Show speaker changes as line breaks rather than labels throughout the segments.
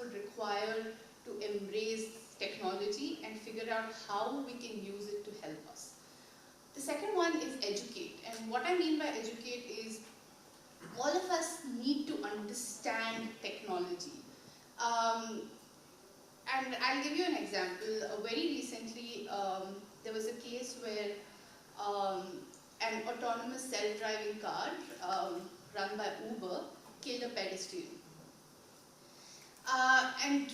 would require to embrace technology and figure out how we can use it to help us. The second one is educate, and what I mean by educate is all of us need to understand technology. And I'll give you an example. Very recently, there was a case where an autonomous self-driving car run by Uber killed a pedestrian. And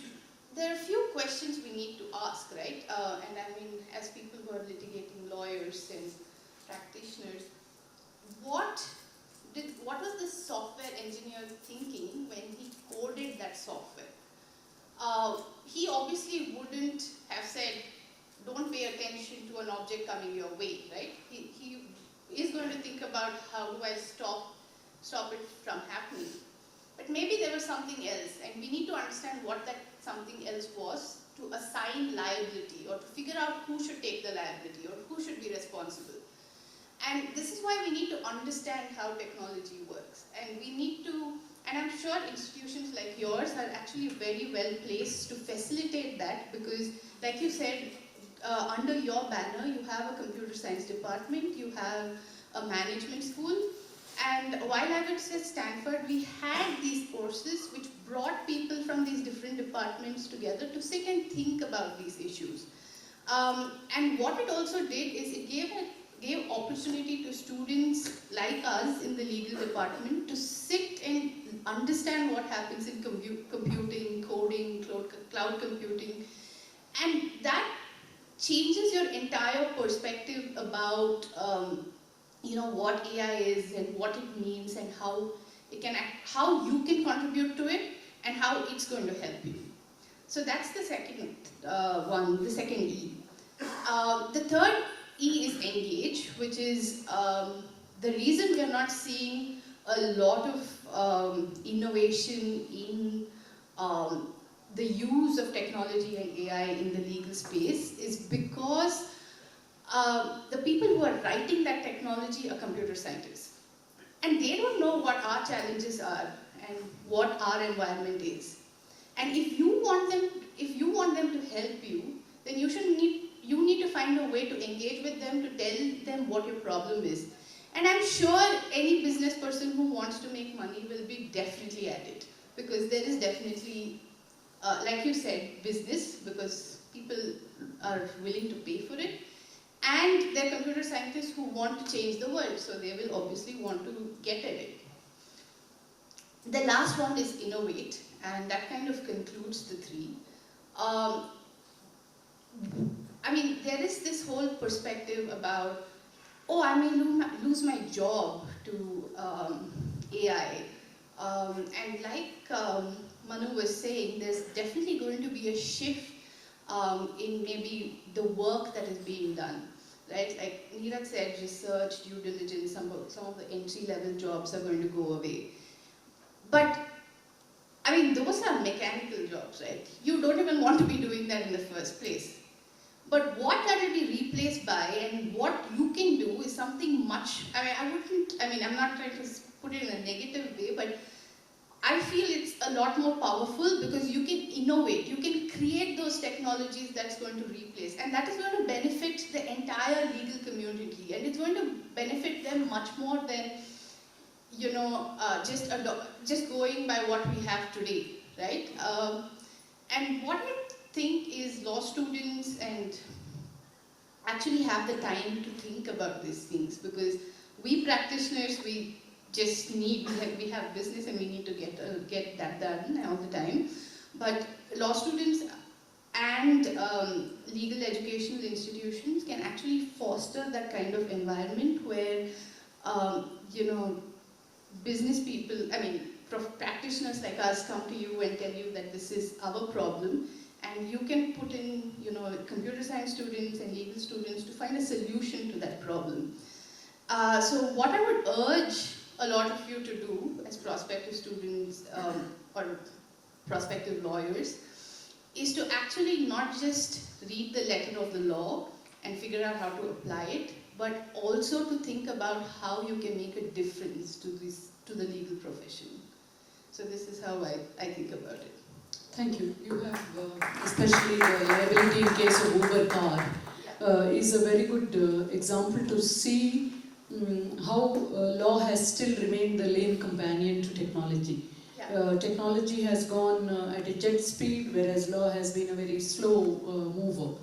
there are a few questions we need to ask, right? And I mean, as people who are litigating, lawyers and practitioners, what was the software engineer thinking when he coded that software? He obviously wouldn't have said, don't pay attention to an object coming your way, right? He is going to think about how do I stop it from happening. But maybe there was something else, and we need to understand what that something else was to assign liability, or to figure out who should take the liability, or who should be responsible. And this is why we need to understand how technology works. And we need to, and I'm sure institutions like yours are actually very well placed to facilitate that, because like you said, under your banner, you have a computer science department, you have a management school, and while I was at Stanford, we had these courses which brought people from these different departments together to sit and think about these issues. And what it also did is it gave opportunity to students like us in the legal department to sit and understand what happens in computing, coding, cloud computing, and that changes your entire perspective about what AI is and what it means and how it can how you can contribute to it and how it's going to help you. So that's the second one, the second E. The third E is engage, which is the reason we are not seeing a lot of innovation in the use of technology and AI in the legal space is because the people who are writing that technology are computer scientists. And they don't know what our challenges are and what our environment is. And if you want them to help you, then you need to find a way to engage with them, to tell them what your problem is. And I'm sure any business person who wants to make money will be definitely at it, because there is definitely, like you said, business, because people are willing to pay for it. And there are computer scientists who want to change the world, so they will obviously want to get at it. The last one is innovate, and that kind of concludes the three. I mean, there is this whole perspective about, oh, I may lose my job to AI. And like Manu was saying, there's definitely going to be a shift in maybe the work that is being done, right? Like Neeraj said, research, due diligence, some of the entry-level jobs are going to go away. But, I mean, those are mechanical jobs, right? You don't even want to be doing that in the first place. But what that will be replaced by and what you can do is something much, I'm not trying to put it in a negative way, but I feel it's a lot more powerful because you can innovate, you can create those technologies that's going to replace, and that is going to benefit the entire legal community, and it's going to benefit them much more than, you know, just going by what we have today, right? And what I think is law students and actually have the time to think about these things, because we practitioners, we just need, we have business and we need to get that done all the time. But law students and legal educational institutions can actually foster that kind of environment where, you know, business people, practitioners like us come to you and tell you that this is our problem, and you can put in, you know, computer science students and legal students to find a solution to that problem. So what I would urge a lot of you to do as prospective students or prospective lawyers is to actually not just read the letter of the law and figure out how to apply it, but also to think about how you can make a difference to the legal profession. So this is how I think about it.
Thank you. You have, especially the liability in case of Uber car, is a very good example to see how law has still remained the lane companion to technology. Technology has gone at a jet speed, whereas law has been a very slow mover.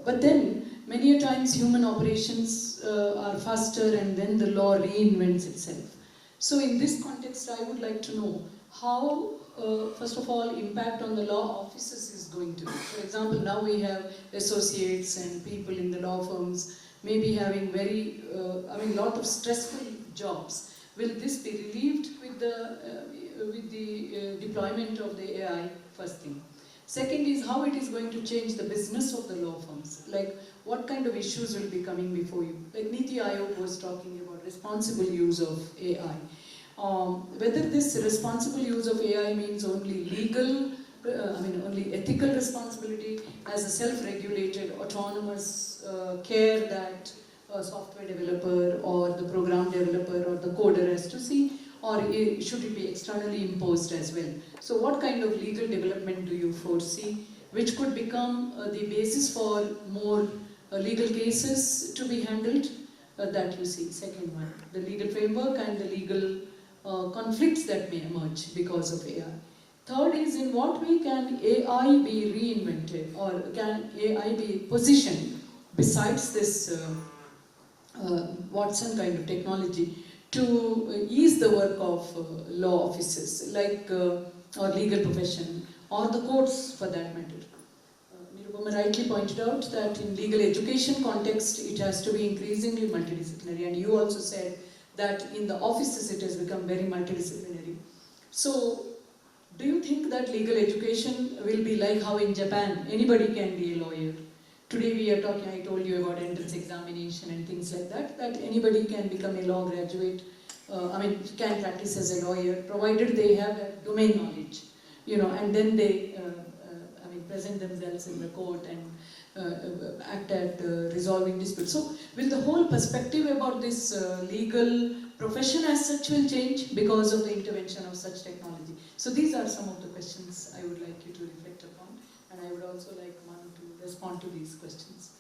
But then, many a times human operations are faster and then the law reinvents itself. So in this context, I would like to know how, first of all, impact on the law offices is going to be. For example, now we have associates and people in the law firms maybe having very, lot of stressful jobs. Will this be relieved with the deployment of the AI, first thing? Second is how it is going to change the business of the law firms. Like, what kind of issues will be coming before you? Like Niti Aayog was talking about responsible use of AI. Whether this responsible use of AI means only legal, only ethical responsibility as a self-regulated, autonomous care that a software developer or the program developer or the coder has to see, or should it be externally imposed as well? So what kind of legal development do you foresee, which could become the basis for more legal cases to be handled? That you see, second one, the legal framework and the legal conflicts that may emerge because of AI. Third is, in what way can AI be reinvented, or can AI be positioned besides this Watson kind of technology to ease the work of law offices, like or legal profession, or the courts for that matter. Nirupama rightly pointed out that in legal education context, it has to be increasingly multidisciplinary, and you also said that in the offices it has become very multidisciplinary. So, do you think that legal education will be like how in Japan, anybody can be a lawyer? Today we are talking, I told you about entrance examination and things like that, that anybody can become a law graduate, can practice as a lawyer, provided they have a domain knowledge, and then they present themselves in the court and act at resolving disputes. So, will the whole perspective about this legal profession as such will change because of the intervention of such technology? So, these are some of the questions I would like you to reflect upon, and I would also like Manu to respond to these questions.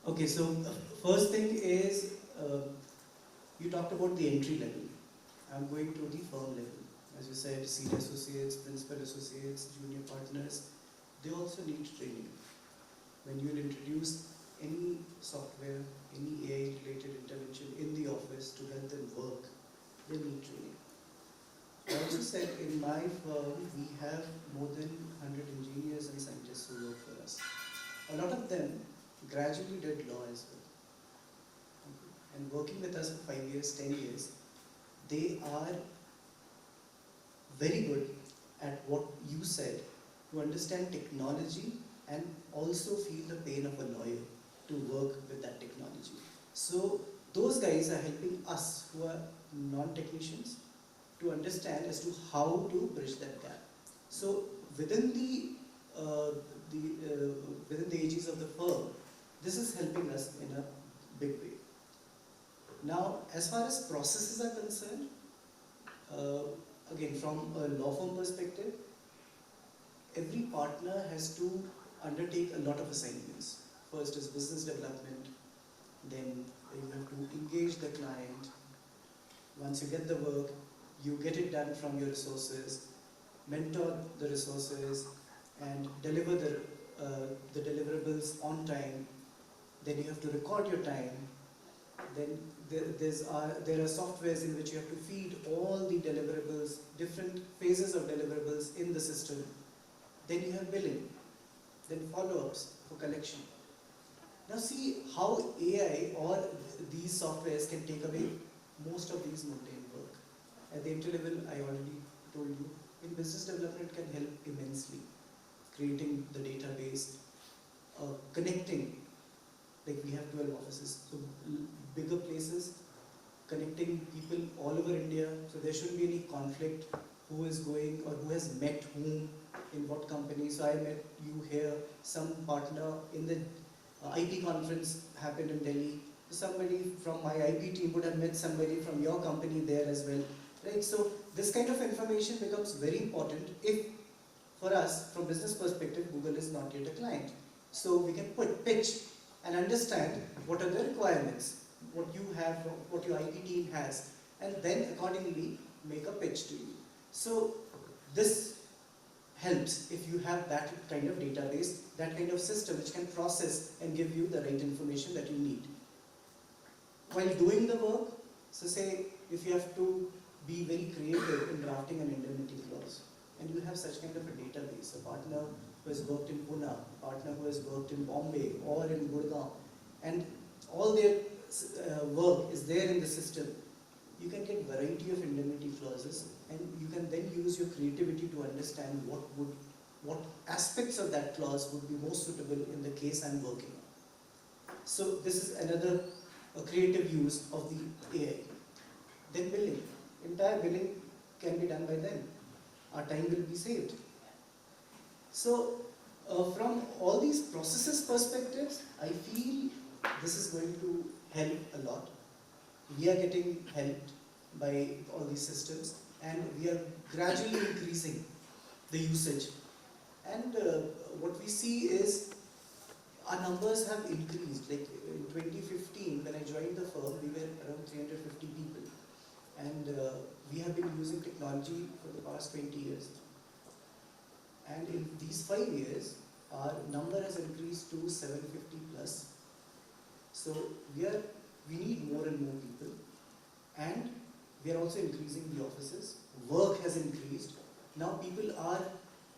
Okay, so first thing is, you talked about the entry level. I'm going to the firm level. As you said, senior associates, principal associates, junior partners, they also need training. When you will introduce any software, any AI-related intervention in the office to help them work, they need training. I also said in my firm, we have more than 100 engineers and scientists who work for us. A lot of them gradually did law as well. And working with us for 5 years, 10 years, they are very good at what you said, to understand technology and also feel the pain of a lawyer to work with that technology. So those guys are helping us who are non-technicians to understand as to how to bridge that gap. So within the ages of the firm, this is helping us in a big way. Now, as far as processes are concerned, again, from a law firm perspective, every partner has to undertake a lot of assignments. First is business development, then you have to engage the client. Once you get the work, you get it done from your resources, mentor the resources, and deliver the deliverables on time. Then you have to record your time. Then there are softwares in which you have to feed all the deliverables, different phases of deliverables in the system. Then you have billing, then follow-ups for collection. Now see how AI or these softwares can take away most of these mundane work. At the entry level, I already told you, in business development it can help immensely. Creating the database, connecting, like we have 12 offices, so bigger places, connecting people all over India, so there shouldn't be any conflict, who is going or who has met whom in what company. So I met you here, some partner in the IP conference happened in Delhi. Somebody from my IP team would have met somebody from your company there as well. right? So this kind of information becomes very important if, for us, from business perspective, Google is not yet a client. So we can pitch and understand what are the requirements, what you have, what your IT team has, and then accordingly make a pitch to you. So this helps if you have that kind of database, that kind of system which can process and give you the right information that you need. While doing the work, so say if you have to be very creative in drafting an indemnity clause, and you have such kind of a database, a partner who has worked in Pune, a partner who has worked in Bombay or in Gurgaon, and all their work is there in the system, you can get variety of indemnity clauses, and you can then use your creativity to understand what aspects of that clause would be most suitable in the case I'm working on. So this is another creative use of the AI. Then billing. Entire billing can be done by them. Our time will be saved. So from all these processes perspectives, I feel this is going to help a lot. We are getting helped by all these systems, and we are gradually increasing the usage. And what we see is our numbers have increased. Like in 2015, when I joined the firm, we were around 350 people. And we have been using technology for the past 20 years. And in these 5 years, our number has increased to 750 plus. So we need more and more people. And we are also increasing the offices. Work has increased. Now people are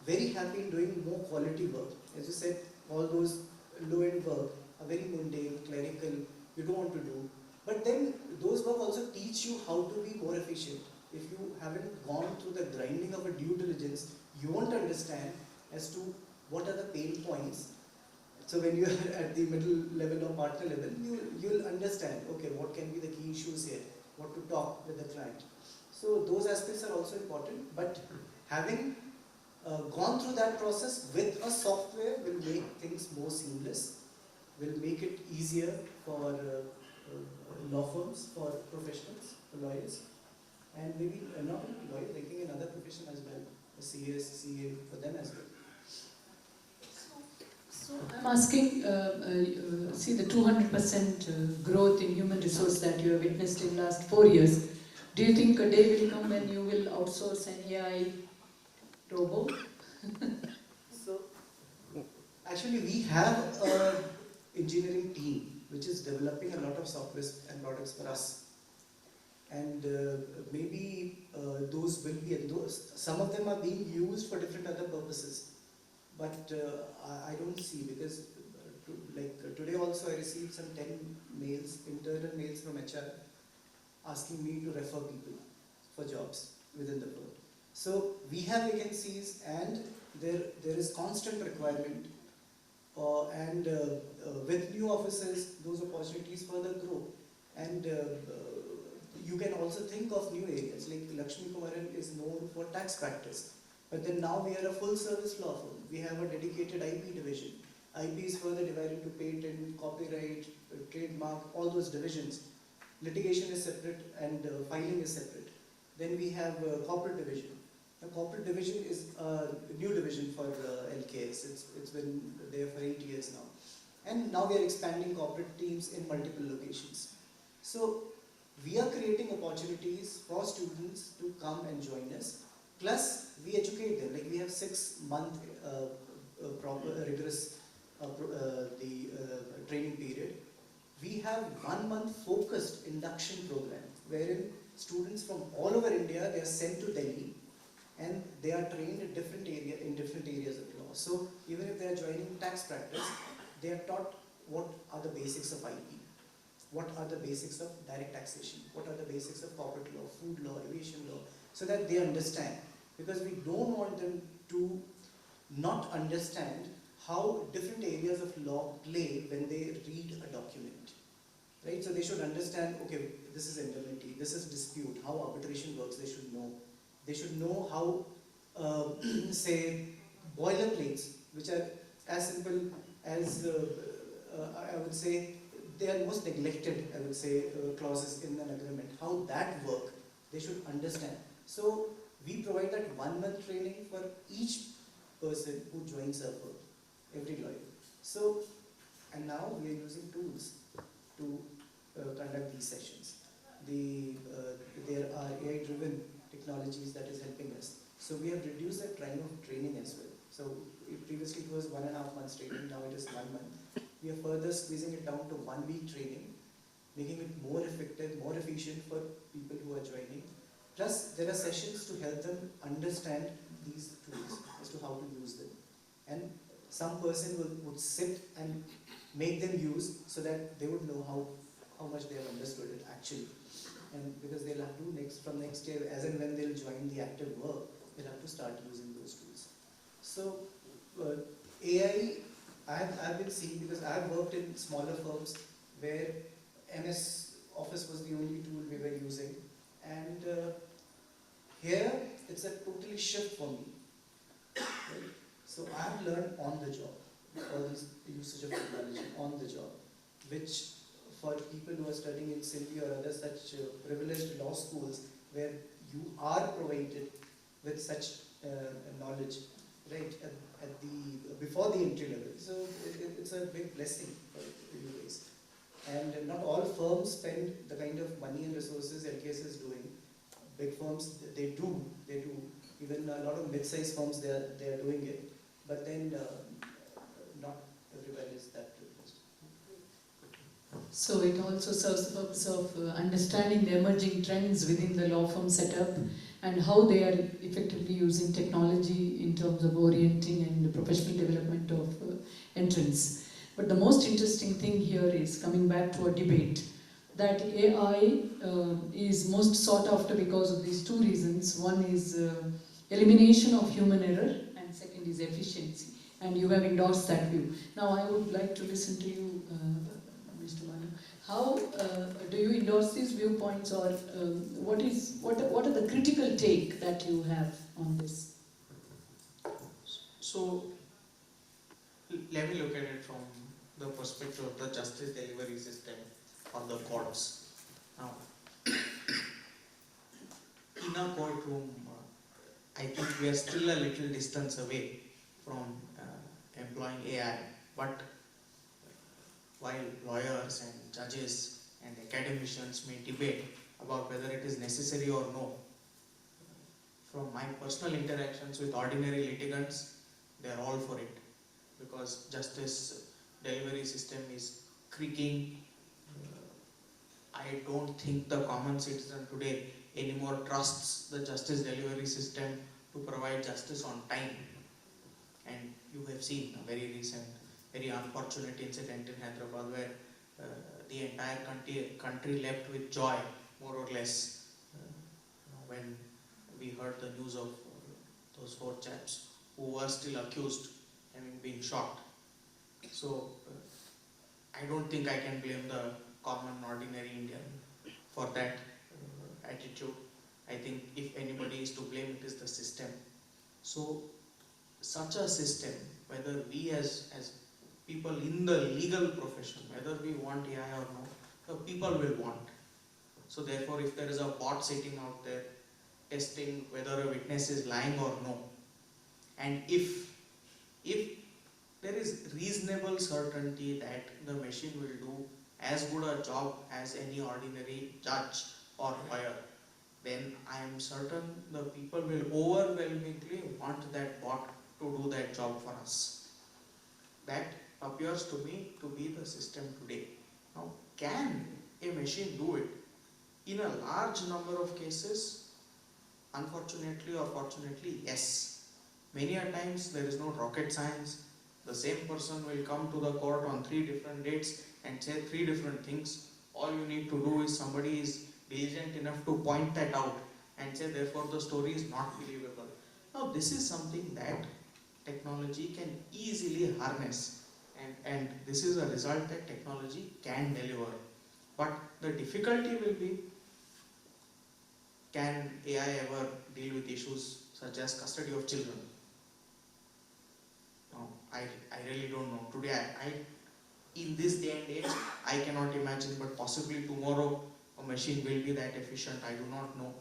very happy in doing more quality work. As you said, all those low-end work are very mundane, clerical, you don't want to do. But then those work also teach you how to be more efficient. If you haven't gone through the grinding of a due diligence, you won't understand as to what are the pain points. So when you are at the middle level or partner level, you'll understand, okay, what can be the key issues here, what to talk with the client. So those aspects are also important, but having gone through that process with a software will make things more seamless, will make it easier for law firms, for professionals, for lawyers, and maybe not only lawyers, I think in other professions as well, CS, CA, for them as well.
So I'm asking, see the 200% growth in human resource that you have witnessed in the last 4 years. Do you think a day will come when you will outsource an AI robo?
So, actually we have an engineering team which is developing a lot of software and products for us. And maybe those will be, some of them are being used for different other purposes. But I don't see, because today also I received some 10 mails, internal mails from HR asking me to refer people for jobs within the firm. So we have vacancies, and there is constant requirement, and with new offices those opportunities further grow. And you can also think of new areas, like Lakshmikumaran is known for tax practice. But then now we are a full service law firm. We have a dedicated IP division. IP is further divided into patent, copyright, trademark, all those divisions. Litigation is separate and filing is separate. Then we have a corporate division. The corporate division is a new division for LKS. It's been there for 8 years now. And now we are expanding corporate teams in multiple locations. So we are creating opportunities for students to come and join us. Plus, we educate them. Like we have 6-month proper rigorous training period. We have 1 month focused induction program wherein students from all over India, they are sent to Delhi and they are trained in different areas of law. So even if they are joining tax practice, they are taught what are the basics of IP, what are the basics of direct taxation, what are the basics of corporate law, food law, aviation law, so that they understand. Because we don't want them to not understand how different areas of law play when they read a document. Right? So they should understand, okay, this is indemnity, this is dispute, how arbitration works, they should know. They should know how, say, boilerplates, which are as simple as, I would say, they are most neglected, I would say, clauses in an agreement. How that work, They should understand. So we provide that 1 month training for each person who joins our firm, every lawyer. So, and now we are using tools to conduct these sessions. There are AI-driven technologies that is helping us. So we have reduced the time of training as well. So previously it was 1.5 months training, now it is 1 month. We are further squeezing it down to 1 week training, making it more effective, more efficient for people who are joining. Plus, there are sessions to help them understand these tools as to how to use them. And some person would sit and make them use so that they would know how much they have understood it actually. And because they'll have to from next year, as and when they'll join the active work, they'll have to start using those tools. So, AI, I've been seeing, because I've worked in smaller firms where MS Office was the only tool we were using. And here, it's a totally shift for me. Right? So I've learned on the job, all this usage of technology on the job, which for people who are studying in Symbi or other such privileged law schools where you are provided with such knowledge, right, before the entry level. So it's a big blessing for you guys. And not all firms spend the kind of money and resources LKS is doing. Big firms, they do. Even a lot of mid-sized firms, they are doing it. But then not everywhere is that privileged.
So it also serves the purpose of understanding the emerging trends within the law firm setup and how they are effectively using technology in terms of orienting and the professional development of entrants. But the most interesting thing here is coming back to a debate that AI is most sought after because of these two reasons. One is elimination of human error and second is efficiency. And you have endorsed that view. Now I would like to listen to you, Mr. Manu. How do you endorse these viewpoints, or what are the critical take that you have on this?
So let me look at it from the perspective of the justice delivery system or the courts. Now, in a courtroom, I think we are still a little distance away from employing AI, but while lawyers and judges and academicians may debate about whether it is necessary or no, from my personal interactions with ordinary litigants, they are all for it, because justice delivery system is creaking. I don't think the common citizen today anymore trusts the justice delivery system to provide justice on time. And you have seen a very recent, very unfortunate incident in Hyderabad where the entire country leapt with joy, more or less, when we heard the news of those 4 chaps who were still accused having been shot. So I don't think I can blame the common ordinary Indian for that attitude. I think if anybody is to blame, it is the system. So such a system, whether we as people in the legal profession, whether we want AI or not, the people will want. So therefore, if there is a bot sitting out there testing whether a witness is lying or no, and if there is reasonable certainty that the machine will do as good a job as any ordinary judge or lawyer, then I am certain the people will overwhelmingly want that bot to do that job for us. That appears to me to be the system today. Now, can a machine do it? In a large number of cases, unfortunately or fortunately, yes. Many a times there is no rocket science. The same person will come to the court on 3 different dates and say 3 different things. All you need to do is somebody is diligent enough to point that out and say therefore the story is not believable. Now this is something that technology can easily harness, and this is a result that technology can deliver. But the difficulty will be, can AI ever deal with issues such as custody of children? No, I really don't know. Today, in this day and age, I cannot imagine, but possibly tomorrow a machine will be that efficient. I do not know.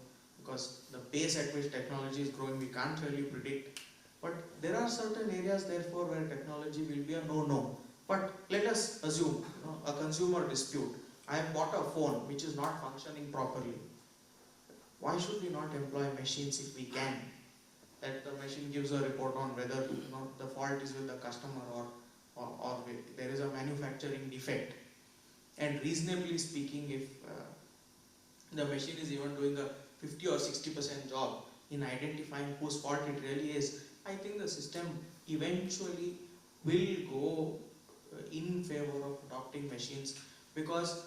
because the pace at which technology is growing we can't really predict. But there are certain areas therefore where technology will be a no-no. But let us assume a consumer dispute. I have bought a phone which is not functioning properly. Why should we not employ machines if we can? That the machine gives a report on whether the fault is with the customer or there is a manufacturing defect. And reasonably speaking, if the machine is even doing a 50 or 60% job in identifying whose fault it really is, I think the system eventually will go in favor of adopting machines, because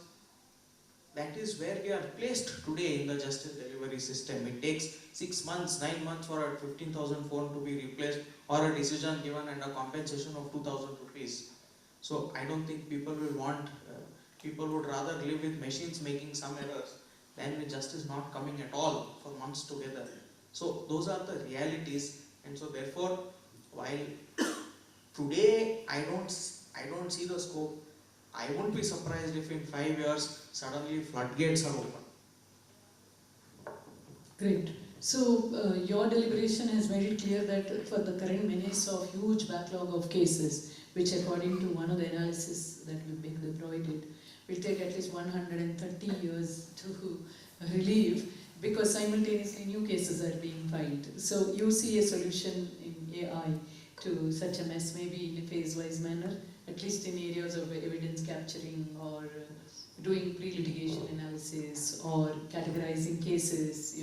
that is where we are placed today in the justice delivery system. It takes 6 months, 9 months for a 15,000 phone to be replaced or a decision given and a compensation of 2,000 rupees. So I don't think people will want, people would rather live with machines making some errors than with justice not coming at all for months together. So those are the realities, and so therefore, while today I don't see the scope, I won't be surprised if in 5 years suddenly floodgates are open.
Great. So your deliberation has made it clear that for the current menace of huge backlog of cases, which according to one of the analysis that we've been provided, will take at least 130 years to relieve, because simultaneously new cases are being filed. So you see a solution in AI to such a mess, maybe in a phase-wise manner, at least in areas of evidence capturing or doing pre-litigation analysis or categorizing cases.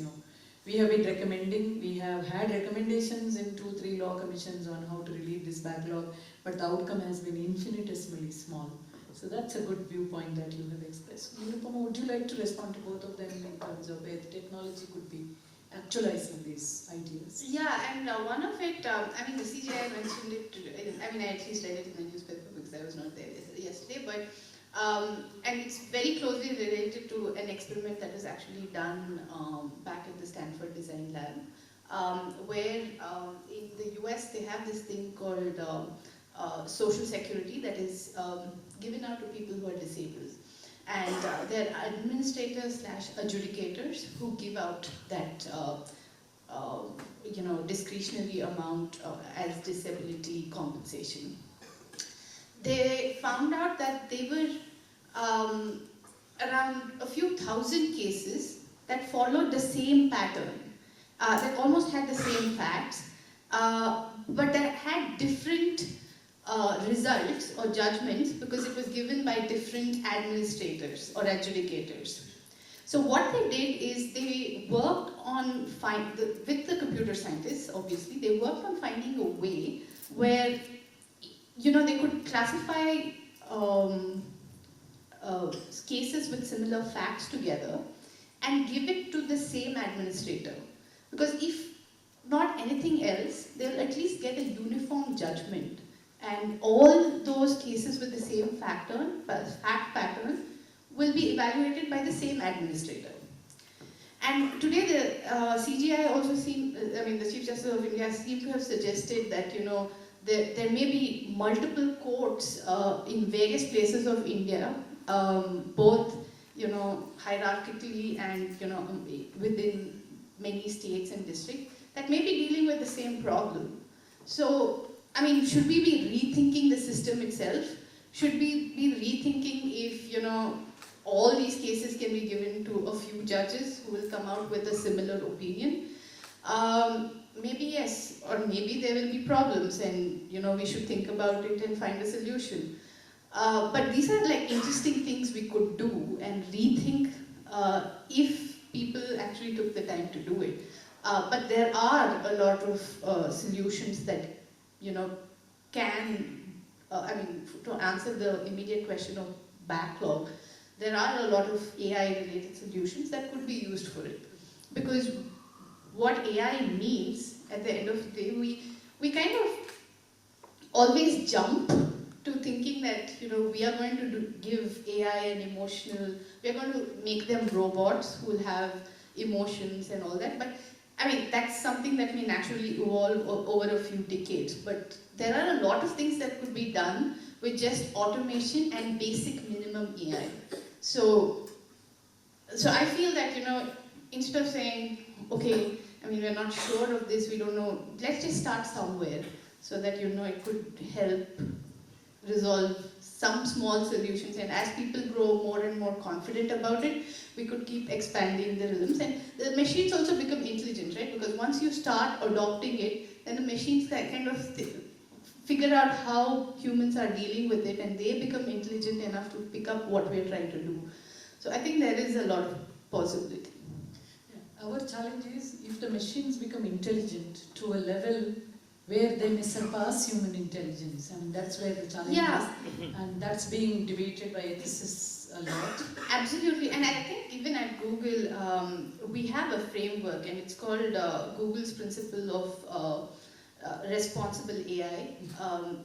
We have been recommending, we have had recommendations in 2-3 law commissions on how to relieve this backlog, but the outcome has been infinitesimally small. So that's a good viewpoint that you have expressed. Nirupama, would you like to respond to both of them in terms of where the technology could be actualizing these ideas?
Yeah, and one of it, the CJI mentioned it, I at least read it in the newspaper because I was not there yesterday, but and it's very closely related to an experiment that was actually done back at the Stanford Design Lab, where in the US they have this thing called social security that is given out to people who are disabled. And they're administrators / adjudicators who give out that discretionary amount as disability compensation. They found out that they were around a few thousand cases that followed the same pattern, that almost had the same facts, but that had different results or judgments because it was given by different administrators or adjudicators. So what they did is they worked on, with the computer scientists obviously, they worked on finding a way where they could classify cases with similar facts together and give it to the same administrator. Because if not anything else, they'll at least get a uniform judgment. And all those cases with the same fact pattern will be evaluated by the same administrator. And today the CGI also the Chief Justice of India seemed to have suggested that there may be multiple courts in various places of India, both hierarchically and within many states and districts that may be dealing with the same problem. So should we be rethinking the system itself? Should we be rethinking if all these cases can be given to a few judges who will come out with a similar opinion? Maybe yes, or maybe there will be problems and we should think about it and find a solution. But these are interesting things we could do and rethink if people actually took the time to do it. But there are a lot of solutions that can, to answer the immediate question of backlog, there are a lot of AI-related solutions that could be used for it. Because what AI means, at the end of the day, we kind of always jump to thinking that, we are going to give AI an emotional, we are going to make them robots who will have emotions and all that. But that's something that may naturally evolve over a few decades. But there are a lot of things that could be done with just automation and basic minimum AI. So I feel that, instead of saying, okay, I mean, we're not sure of this, we don't know, let's just start somewhere so that, you know, it could help resolve some small solutions, and as people grow more and more confident about it, we could keep expanding the rhythms, and the machines also become intelligent, right? Because once you start adopting it, then the machines kind of figure out how humans are dealing with it, and they become intelligent enough to pick up what we're trying to do. So I think there is a lot of possibility.
Yeah. Our challenge is if the machines become intelligent to a level where they may surpass human intelligence, and that's where the challenge is, and that's being debated by ethicists a lot.
Absolutely, and I think even at Google, we have a framework, and it's called Google's principle of responsible AI,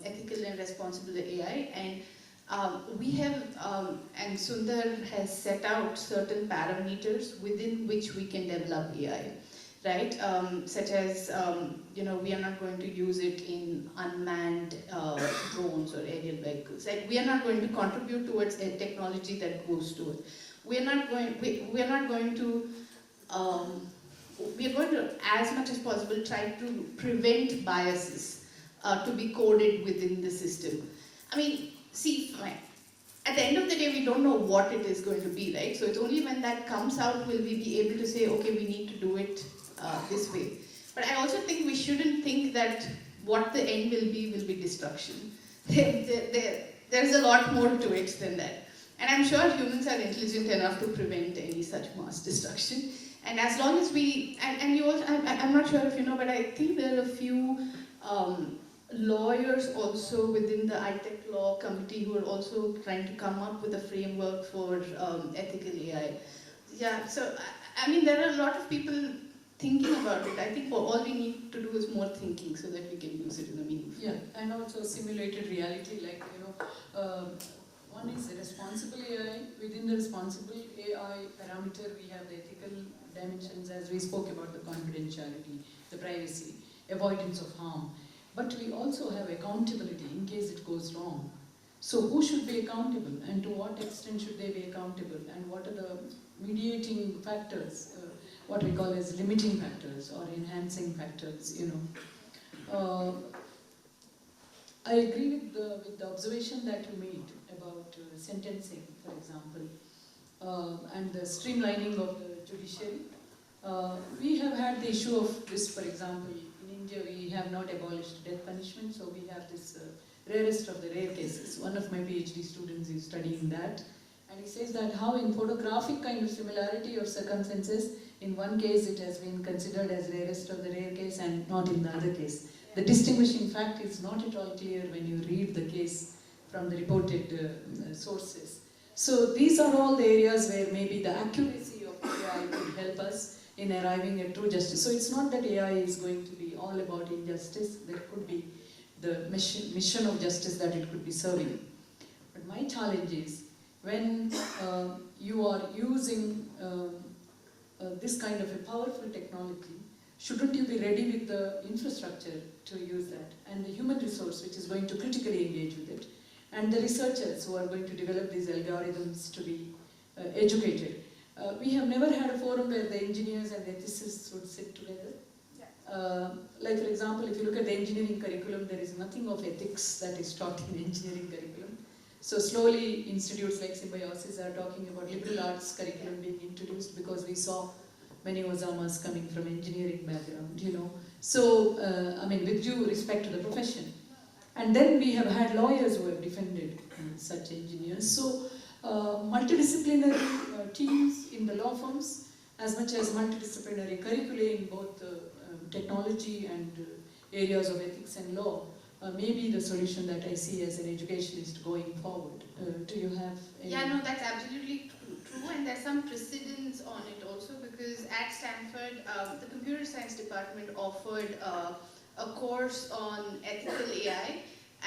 ethical and responsible AI, and we have, and Sundar has set out certain parameters within which we can develop AI. Right, such as, you know, we are not going to use it in unmanned drones or aerial vehicles. Like, we are not going to contribute towards a technology that goes to it. We are not going to, as much as possible, try to prevent biases to be coded within the system. I mean, see, at the end of the day, we don't know what it is going to be, right? So it's only when that comes out will we be able to say, okay, we need to do it this way. But I also think we shouldn't think that what the end will be destruction. There's a lot more to it than that. And I'm sure humans are intelligent enough to prevent any such mass destruction. And as long as we, and you also, I'm not sure if you know, but I think there are a few lawyers also within the ITech law committee who are also trying to come up with a framework for ethical AI. Yeah, so I mean, there are a lot of people thinking about it. I think all we need to do is more thinking so that we can use it in a meaningful way.
Yeah, and also simulated reality, like, you know, one is the responsible AI. Within the responsible AI parameter, we have the ethical dimensions, as we spoke about the confidentiality, the privacy, avoidance of harm. But we also have accountability in case it goes wrong. So who should be accountable, and to what extent should they be accountable, and what are the mediating factors, what we call as limiting factors or enhancing factors, you know. I agree with the observation that you made about sentencing, for example, and the streamlining of the judiciary. We have had the issue of this, for example, in India we have not abolished death punishment, so we have this rarest of the rare cases. One of my PhD students is studying that, and he says that how in photographic kind of similarity of circumstances, in one case it has been considered as rarest of the rare case and not in the other case. The distinguishing fact is not at all clear when you read the case from the reported sources. So these are all the areas where maybe the accuracy of AI could help us in arriving at true justice. So it's not that AI is going to be all about injustice. There could be the mission of justice that it could be serving. But my challenge is, when you are using this kind of a powerful technology, shouldn't you be ready with the infrastructure to use that, and the human resource which is going to critically engage with it, and the researchers who are going to develop these algorithms to be educated? We have never had a forum where the engineers and the ethicists would sit together. Like, for example, if you look at the engineering curriculum, there is nothing of ethics that is taught in the engineering curriculum. So slowly institutes like Symbiosis are talking about liberal arts curriculum being introduced, because we saw many Osamas coming from engineering background, you know. So, I mean, with due respect to the profession. And then we have had lawyers who have defended such engineers. So, multidisciplinary teams in the law firms, as much as multidisciplinary curricula in both technology and areas of ethics and law, may be the solution that I see as an educationist going forward. Do you have any?
Yeah, no, that's absolutely true, and there's some precedence on it also, because at Stanford, the computer science department offered a course on ethical AI,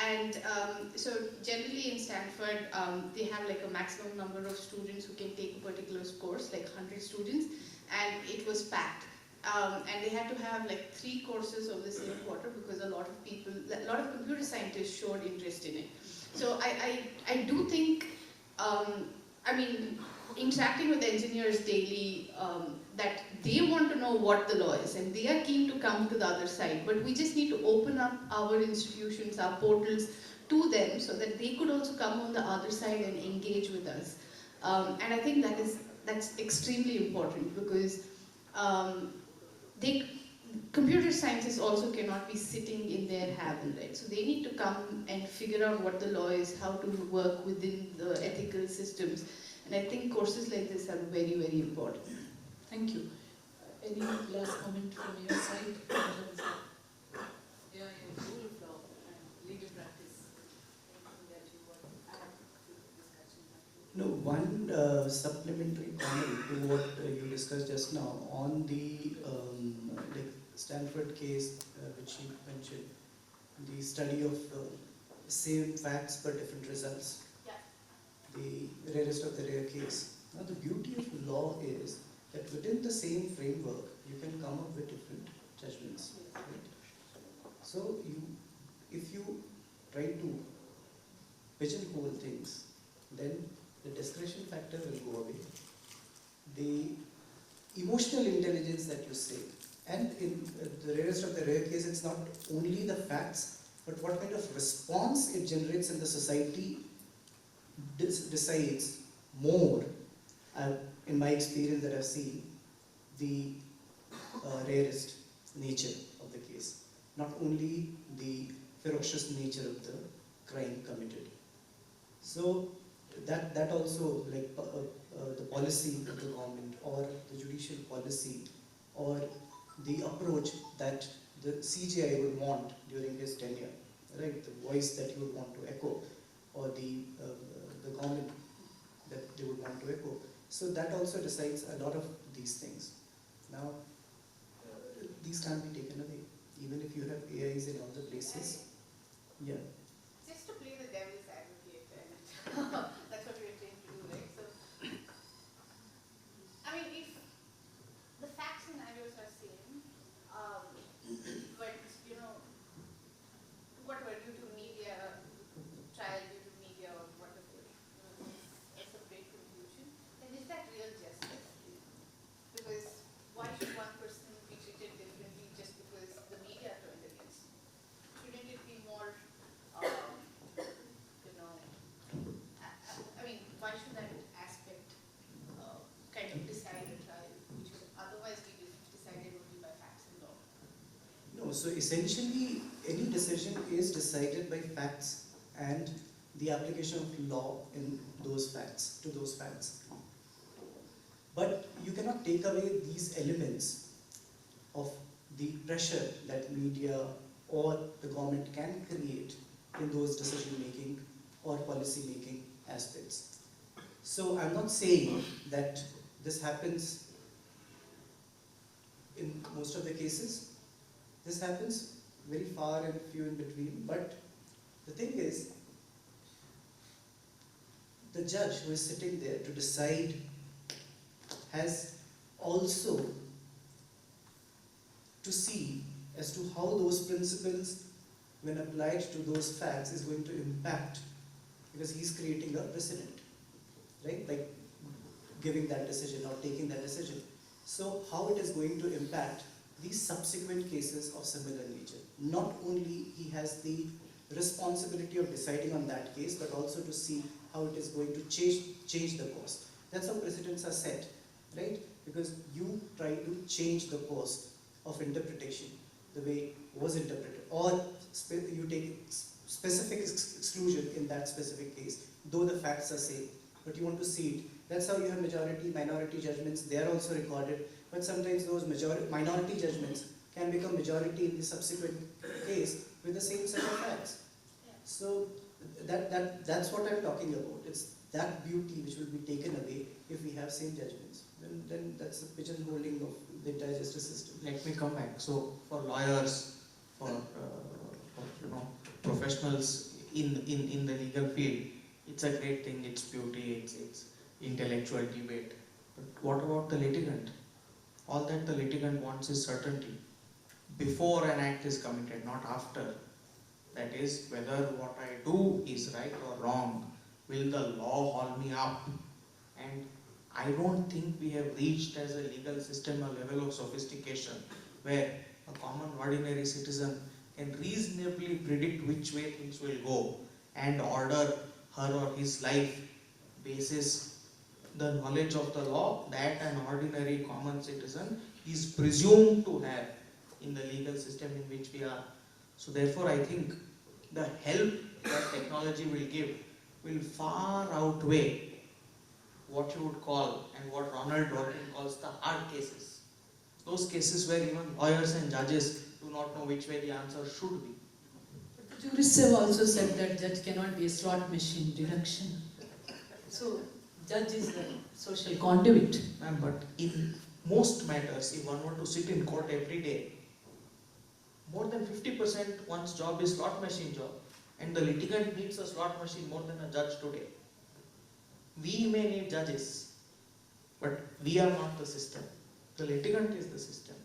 and so generally in Stanford, they have like a maximum number of students who can take a particular course, like 100 students, and it was packed. And they had to have like 3 courses of the same quarter, because a lot of computer scientists showed interest in it. So I do think, I mean, interacting with engineers daily, that they want to know what the law is and they are keen to come to the other side, but we just need to open up our institutions, our portals to them so that they could also come on the other side and engage with us. And I think that's extremely important because computer scientists also cannot be sitting in their haven, right? So they need to come and figure out what the law is, how to work within the ethical systems. And I think courses like this are very, very important.
Thank you. Any last comment from your side? Yeah, rule of law and legal practice. That you want to add to the discussion.
No, one supplementary comment to what you discussed just now on the like Stanford case, which you mentioned, the study of same facts but different results.
Yeah.
The rarest of the rare case. Now the beauty of law is that within the same framework, you can come up with different judgments. Right? So if you try to pigeonhole things, then the discretion factor will go away. The emotional intelligence that you say, and in the rarest of the rare case, it's not only the facts, but what kind of response it generates in the society decides more, in my experience that I've seen, the rarest nature of the case. Not only the ferocious nature of the crime committed. So that also, like the policy of the government or the judicial policy or the approach that the CJI would want during his tenure, right? The voice that he would want to echo, or the government that they would want to echo. So that also decides a lot of these things. Now, these can't be taken away, even if you have AIs in all the places. Yeah.
Just to play the devil's advocate, and that's what we're trained to do, right? So, I mean, if the fact scenarios are same, but you know, whatever due to media, trial due to media or whatever, a separate conclusion, then is that real justice? Because why should one person be treated differently just because the media turned against? Shouldn't it be more, you know, I mean, why should that aspect kind of decide a trial, which would otherwise be decided only by facts and law?
No, so essentially any decision is decided by facts and the application of law in those facts, to those facts. But you cannot take away these elements of the pressure that media or the government can create in those decision making or policy making aspects. So I'm not saying that this happens in most of the cases. This happens very far and few in between, but the thing is, the judge who is sitting there to decide has also to see as to how those principles, when applied to those facts, is going to impact, because he's creating a precedent, right, by giving that decision or taking that decision. So how it is going to impact these subsequent cases of similar nature. Not only he has the responsibility of deciding on that case, but also to see how it is going to change the course. That's how precedents are set, right? Because you try to change the course of interpretation, the way it was interpreted, or you take specific exclusion in that specific case, though the facts are same, but you want to see it. That's how you have majority, minority judgments. They are also recorded, but sometimes those minority judgments can become majority in the subsequent case with the same set of facts. So that's what I'm talking about. It's that beauty which will be taken away if we have same judgments. Then that's the pigeonholing of the entire justice system.
Let me come back. So for lawyers, for professionals in the legal field, it's a great thing. It's beauty. It's intellectual debate. But what about the litigant? All that the litigant wants is certainty before an act is committed, not after. That is, whether what I do is right or wrong. Will the law haul me up? And I don't think we have reached as a legal system a level of sophistication where a common ordinary citizen can reasonably predict which way things will go and order her or his life basis the knowledge of the law that an ordinary common citizen is presumed to have in the legal system in which we are. So therefore I think the help that technology will give will far outweigh what you would call and what Ronald Dworkin calls the hard cases. Those cases where even lawyers and judges do not know which way the answer should be.
But the jurists have also said that judge cannot be a slot machine deduction. So judge is the social conduit.
But in most matters, if one were to sit in court every day, more than 50% one's job is slot machine job, and the litigant needs a slot machine more than a judge today. We may need judges, but we are not the system. The litigant is the system.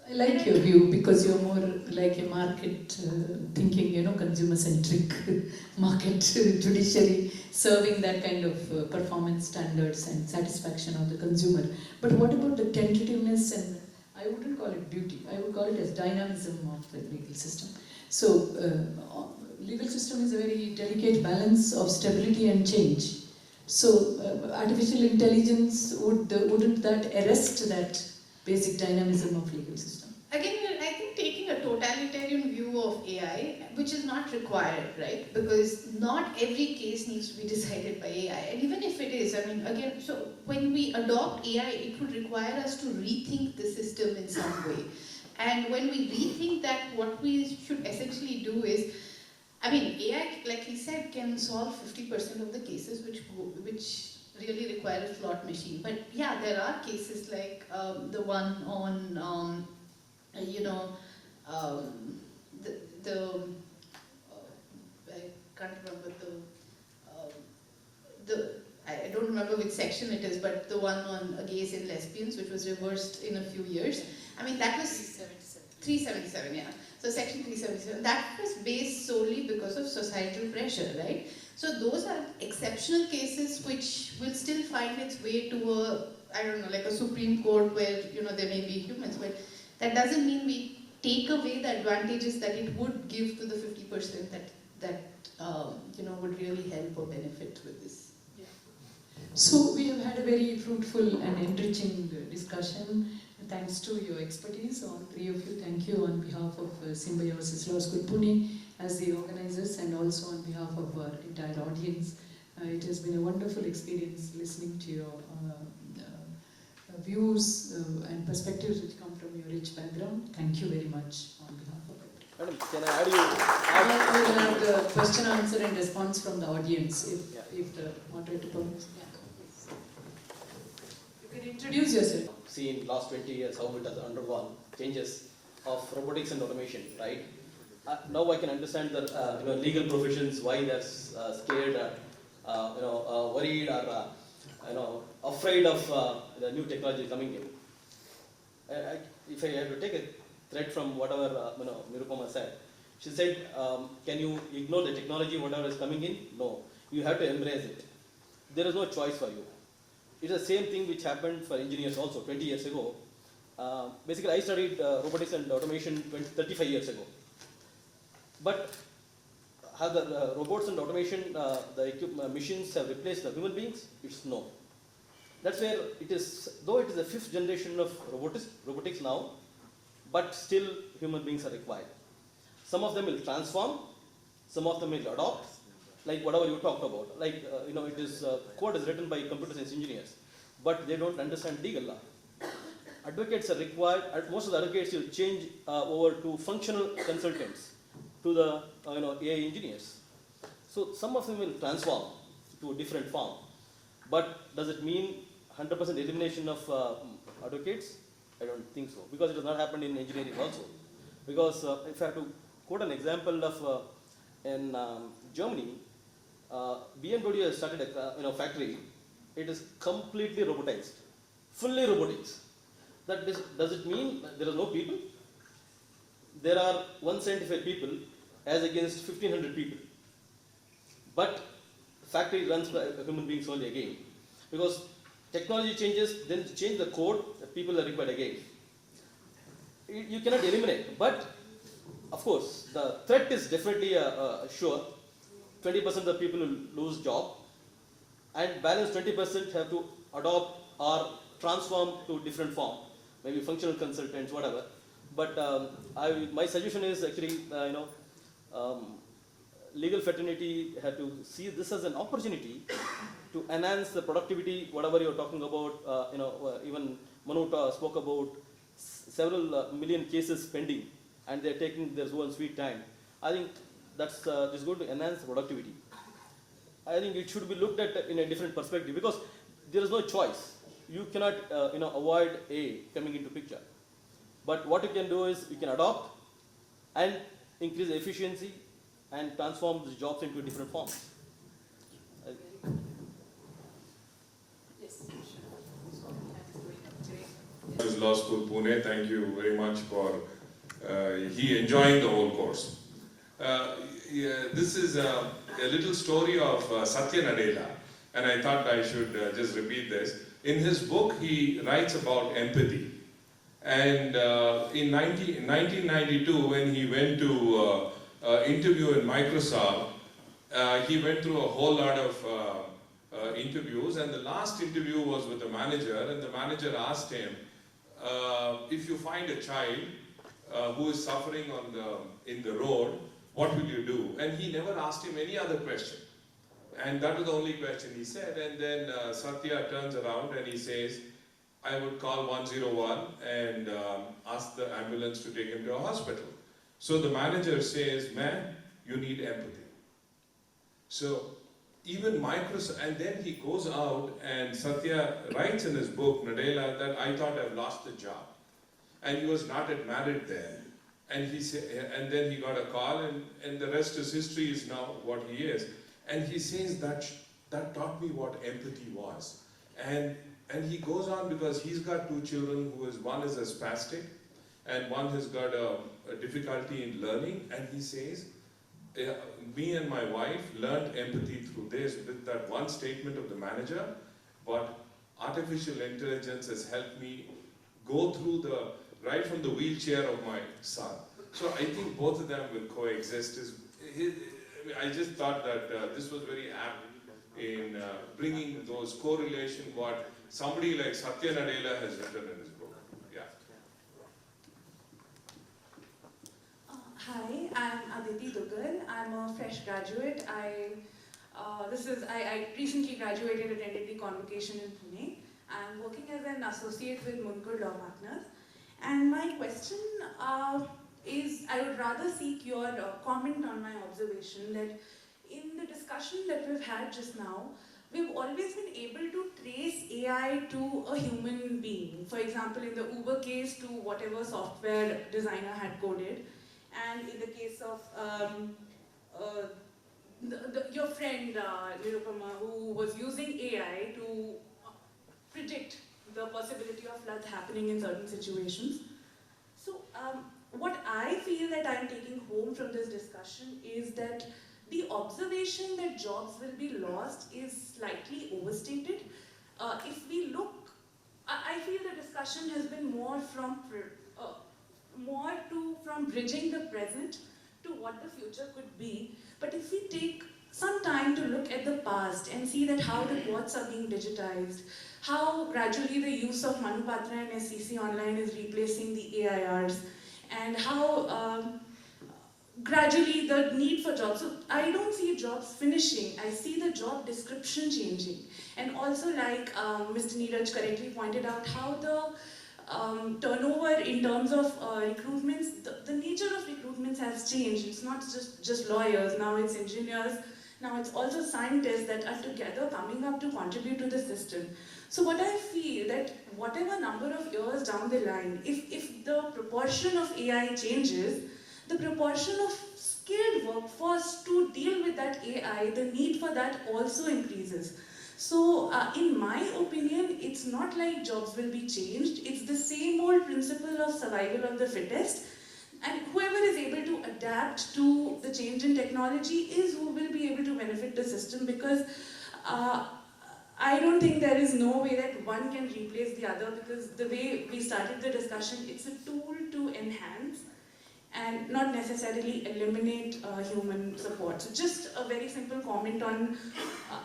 I like your view because you're more like a market thinking, consumer-centric market judiciary, serving that kind of performance standards and satisfaction of the consumer. But what about the tentativeness and, I wouldn't call it beauty, I would call it as dynamism of the legal system. So, legal system is a very delicate balance of stability and change. So, artificial intelligence, wouldn't that arrest that basic dynamism of legal system?
Again, I think taking a totalitarian view of AI, which is not required, right? Because not every case needs to be decided by AI. And even if it is, again, so when we adopt AI, it would require us to rethink the system in some way. And when we rethink that, what we should essentially do is, AI, like he said, can solve 50% of the cases which really require a slot machine. But yeah, there are cases like the one on, I can't remember I don't remember which section it is, but the one on gays and lesbians, which was reversed in a few years. That was 377, yeah. So section 377, that was based solely because of societal pressure, right? So those are exceptional cases which will still find its way to like a Supreme Court where, there may be humans, but that doesn't mean we take away the advantages that it would give to the 50% that would really help or benefit with this.
Yeah. So we have had a very fruitful and enriching discussion. Thanks to your expertise, all three of you, thank you on behalf of Symbiosis Law School Pune as the organizers and also on behalf of our entire audience. It has been a wonderful experience listening to your views and perspectives which come from your rich background. Thank you very much on behalf of it.
Madam, can I add you?
We will have the question, answer and response from the audience if the moderator permits. Yeah. You can introduce yourself.
See, in last 20 years how it has undergone changes of robotics and automation, right? Now I can understand the legal professions why they're scared, worried, or afraid of the new technology coming in. If I have to take a thread from whatever Nirupama said, she said, "Can you ignore the technology, whatever is coming in?" No, you have to embrace it. There is no choice for you. It's the same thing which happened for engineers also 20 years ago. Basically, I studied robotics and automation 35 years ago. But have the robots and automation, the machines have replaced the human beings? It's no. That's where it is, though it is the 5th generation of robotics now, but still human beings are required. Some of them will transform, some of them will adopt, like whatever you talked about. Like, it is, code is written by computer science engineers, but they don't understand legal law. Advocates are required, most of the advocates will change over to functional consultants, to the AI engineers. So some of them will transform to a different form. But does it mean 100% elimination of advocates? I don't think so, because it has not happened in engineering also. Because if I have to quote an example of in Germany, BMW has started a factory. It is completely robotized, fully robotics. Does it mean that there are no people? There are 175 people as against 1500 people. But the factory runs by human beings only again. Because technology changes, then to change the code, people are required again. You cannot eliminate, but of course, the threat is definitely sure. 20% of the people will lose job, and balance 20% have to adopt or transform to different form, maybe functional consultants, whatever. But my suggestion is actually, legal fraternity have to see this as an opportunity to enhance the productivity, whatever you're talking about. Even Manu spoke about several million cases pending, and they're taking their own sweet time. I think that's just going to enhance productivity. I think it should be looked at in a different perspective, because there is no choice. You cannot avoid A coming into picture. But what you can do is you can adopt and increase efficiency and transform the jobs into different forms.
Yes.
Law School, Pune. Thank you very much for he enjoying the whole course. This is a little story of Satya Nadella, and I thought I should just repeat this. In his book, he writes about empathy. And in 1992, when he went to interview in Microsoft, he went through a whole lot of interviews, and the last interview was with the manager, and the manager asked him, if you find a child who is suffering in the road, what will you do? And he never asked him any other question. And that was the only question he said. And then Satya turns around and he says, I would call 101 and ask the ambulance to take him to a hospital. So the manager says, man, you need empathy. So even Microsoft, and then he goes out and Satya writes in his book, Nadella, that I thought I've lost the job. And he was not admitted there. And and then he got a call, and the rest is history, is now what he is. And he says that taught me what empathy was. And he goes on because he's got two children, one is a spastic and one has got a difficulty in learning. And he says, me and my wife learned empathy through this, with that one statement of the manager, but artificial intelligence has helped me go through right from the wheelchair of my son. So I think both of them will coexist. I just thought that this was very apt in bringing those correlation what somebody like Satya Nadella has written in his book. Yeah.
Hi, I'm Aditi Dugal. I'm a fresh graduate. I recently graduated, attended the convocation in Pune. I'm working as an associate with Munkur Law Partners. And my question is, I would rather seek your comment on my observation that in the discussion that we've had just now, we've always been able to trace AI to a human being. For example, in the Uber case, to whatever software designer had coded. And in the case of your friend, Nirupama, who was using AI to predict the possibility of floods happening in certain situations. So what I feel that I'm taking home from this discussion is that the observation that jobs will be lost is slightly overstated. If we look, I feel the discussion has been more from bridging the present to what the future could be. But if we take some time to look at the past and see that how reports are being digitized, how gradually the use of Manu and SCC Online is replacing the AIRs, and how gradually the need for jobs. So I don't see jobs finishing, I see the job description changing. And also, like Mr. Neeraj correctly pointed out, how the turnover in terms of recruitments, the nature of recruitments has changed. It's not just lawyers, now it's engineers, now it's also scientists that are together coming up to contribute to the system. So what I feel that whatever number of years down the line, if the proportion of AI changes, the proportion of skilled workforce to deal with that AI, the need for that also increases. So in my opinion, it's not like jobs will be changed. It's the same old principle of survival of the fittest. And whoever is able to adapt to the change in technology is who will be able to benefit the system, because I don't think there is no way that one can replace the other, because the way we started the discussion, it's a tool to enhance and not necessarily eliminate human support. So just a very simple comment on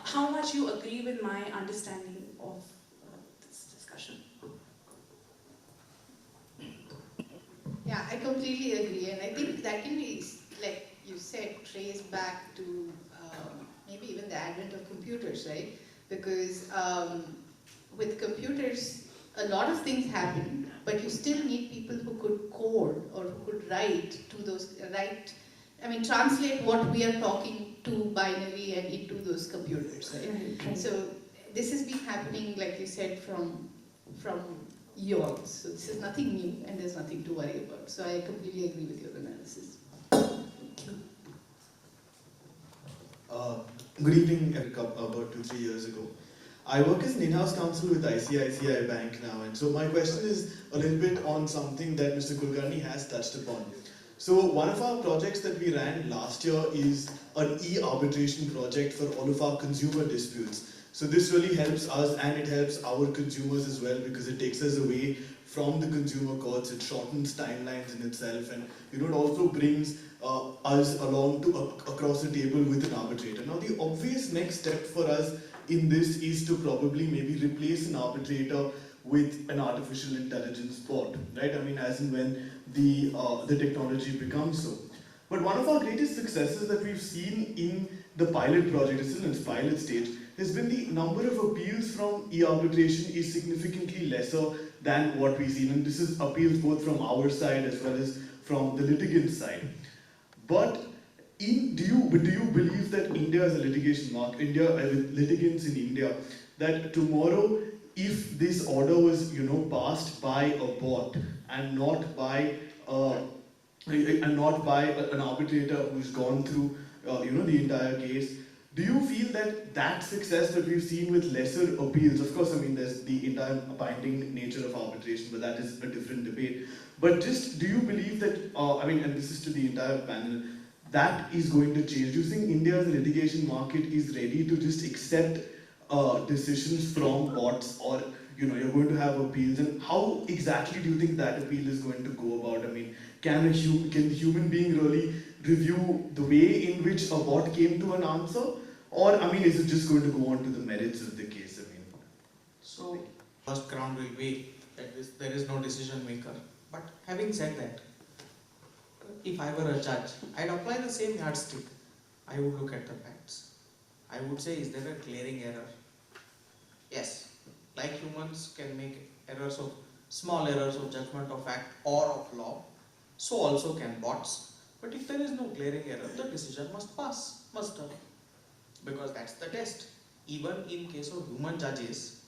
how much you agree with my understanding of this discussion.
Yeah, I completely agree, and I think that can be, like you said, traced back to maybe even the advent of computers, right? Because with computers, a lot of things happen, but you still need people who could code or who could write to those, translate what we are talking to binary and into those computers, right? So this has been happening, like you said, from years. So this is nothing new, and there's nothing to worry about. So I completely agree with your analysis. Thank you.
Good evening, about 2-3 years ago. I work as an in-house counsel with ICICI Bank now, and so my question is a little bit on something that Mr. Kulkarni has touched upon. So one of our projects that we ran last year is an e-arbitration project for all of our consumer disputes. So this really helps us, and it helps our consumers as well, because it takes us away from the consumer courts. It shortens timelines in itself, and it also brings us along to across the table with an arbitrator. Now the obvious next step for us in this is to probably maybe replace an arbitrator with an artificial intelligence bot, right? As and when the technology becomes so. But one of our greatest successes that we've seen in the pilot project, it's still in its pilot stage, has been the number of appeals from e-arbitration is significantly lesser than what we've seen. And this is appeals both from our side as well as from the litigant side. But do you believe that India is a litigation market, with litigants in India, that tomorrow, if this order was passed by a bot and not by an arbitrator who's gone through the entire case, do you feel that success that we've seen with lesser appeals, of course, there's the entire binding nature of arbitration, but that is a different debate. But just, do you believe that, and this is to the entire panel, that is going to change? Do you think India's litigation market is ready to just accept decisions from bots, or you're going to have appeals? And how exactly do you think that appeal is going to go about? Can the human being really review the way in which a bot came to an answer? Or, is it just going to go on to the merits of the case?
So, first ground will be that there is no decision maker. But having said that, if I were a judge, I'd apply the same yardstick. I would look at the facts. I would say, is there a glaring error? Yes, like humans can make small errors of judgment of fact or of law, so also can bots. But if there is no glaring error, the decision must pass, muster. Because that's the test. Even in case of human judges,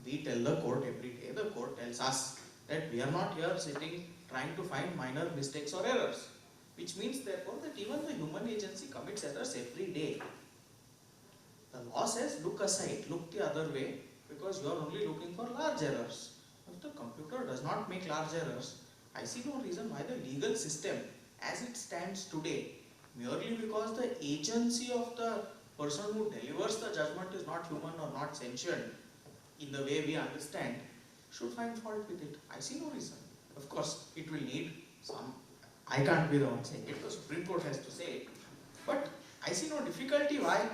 we tell the court every day, the court tells us that we are not here sitting trying to find minor mistakes or errors. Which means therefore that even the human agency commits errors every day. The law says look aside, look the other way, because you are only looking for large errors. If the computer does not make large errors, I see no reason why the legal system as it stands today, merely because the agency of the person who delivers the judgment is not human or not sentient in the way we understand, should find fault with it. I see no reason. Of course, it will need some, I can't be the one saying it, the Supreme Court has to say it. But I see no difficulty why,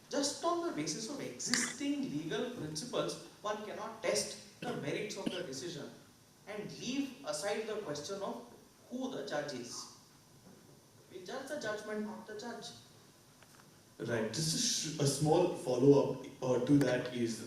just on the basis of existing legal principles, one cannot test the merits of the decision and leave aside the question of who the judge is. We judge the judgment, not the judge.
Right, just a small follow-up to that is,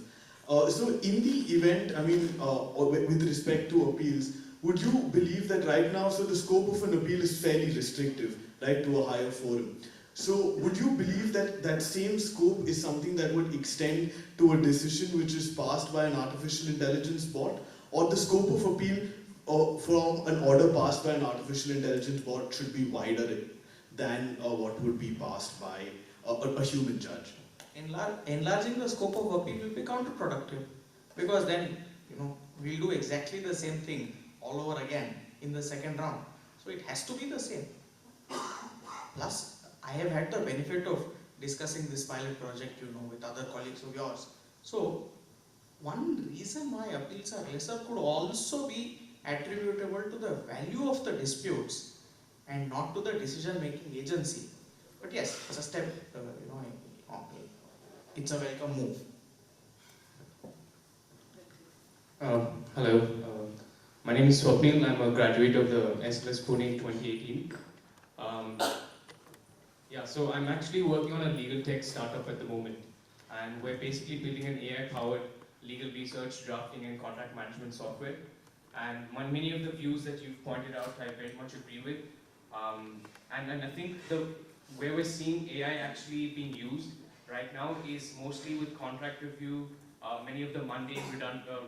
so in the event, with respect to appeals, would you believe that right now, so the scope of an appeal is fairly restrictive, right, to a higher forum. So would you believe that that same scope is something that would extend to a decision which is passed by an artificial intelligence bot, or the scope of appeal from an order passed by an artificial intelligence bot should be wider than what would be passed by a human judge?
Enlarging the scope of appeal will be counterproductive, because then we'll do exactly the same thing all over again in the second round. So it has to be the same. Plus, I have had the benefit of discussing this pilot project, with other colleagues of yours. So, one reason why appeals are lesser could also be attributable to the value of the disputes and not to the decision-making agency. But yes, it's a step, it's a welcome move.
Hello, my name is Swapnil. I'm a graduate of the SLS Pune 2018. So I'm actually working on a legal tech startup at the moment, and we're basically building an AI-powered legal research, drafting, and contract management software. And many of the views that you've pointed out, I very much agree with. And I think where we're seeing AI actually being used right now is mostly with contract review. Many of the mundane,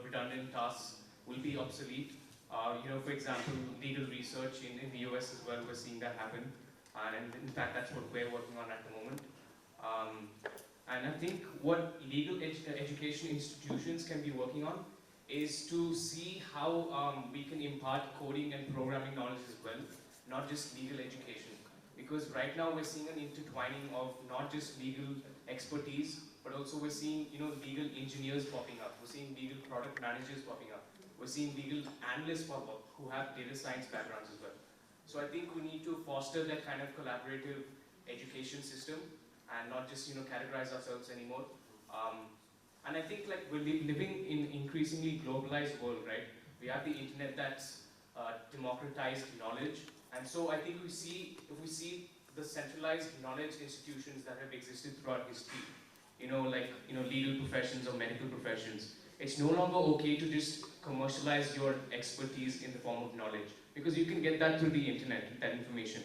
redundant tasks will be obsolete. For example, legal research in the US as well, we're seeing that happen. And in fact, that's what we're working on at the moment. And I think what legal education institutions can be working on is to see how we can impart coding and programming knowledge as well, not just legal education. Because right now we're seeing an intertwining of not just legal expertise, but also we're seeing legal engineers popping up. We're seeing legal product managers popping up. We're seeing legal analysts pop up who have data science backgrounds as well. So I think we need to foster that kind of collaborative education system and not just categorize ourselves anymore. And I think we're living in an increasingly globalized world, right? We have the internet that's democratized knowledge, and so I think if we see the centralized knowledge institutions that have existed throughout history, legal professions or medical professions, it's no longer okay to just commercialize your expertise in the form of knowledge, because you can get that through the internet, that information.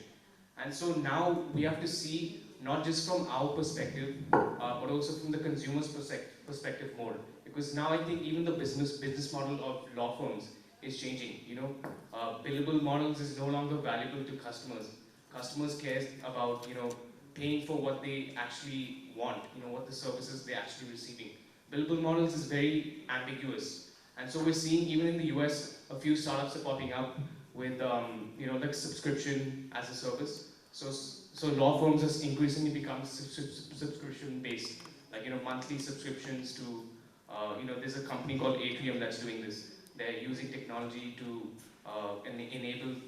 And so now we have to see, not just from our perspective, but also from the consumer's perspective more. Because now I think even the business model of law firms is changing. Billable models is no longer valuable to customers. Customers care about paying for what they actually want, what the services they're actually receiving. Billable models is very ambiguous. And so we're seeing, even in the US, a few startups are popping up with subscription as a service. So law firms are increasingly become subscription based, monthly subscriptions to, there's a company called Atrium that's doing this. They're using technology to enable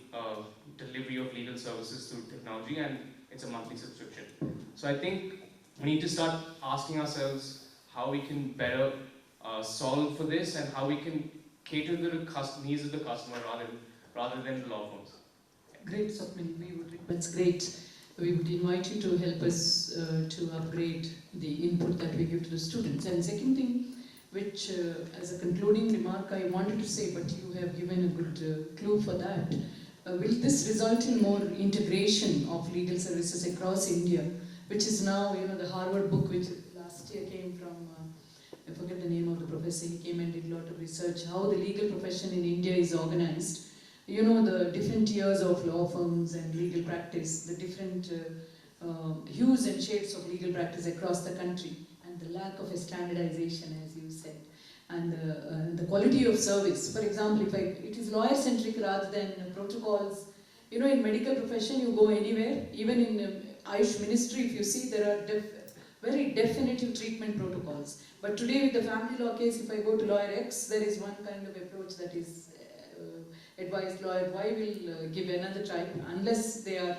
delivery of legal services through technology, and it's a monthly subscription. So I think we need to start asking ourselves how we can better solve for this and how we can cater to the needs of the customer rather than the law firms.
Great, Swapnil. That's great. We would invite you to help us to upgrade the input that we give to the students. And second thing, which as a concluding remark I wanted to say, but you have given a good clue for that. Will this result in more integration of legal services across India, which is now, the Harvard book, which last year came from, I forget the name of the professor, he came and did a lot of research, how the legal profession in India is organized. The different tiers of law firms and legal practice, the different hues and shades of legal practice across the country, and the lack of a standardization, as you said, and the quality of service. For example, it is lawyer-centric rather than protocols. In medical profession, you go anywhere, even in Ayush ministry, if you see, there are very definitive treatment protocols. But today with the family law case, if I go to lawyer X, there is one kind of approach that is advised lawyer Y will give another type, unless they are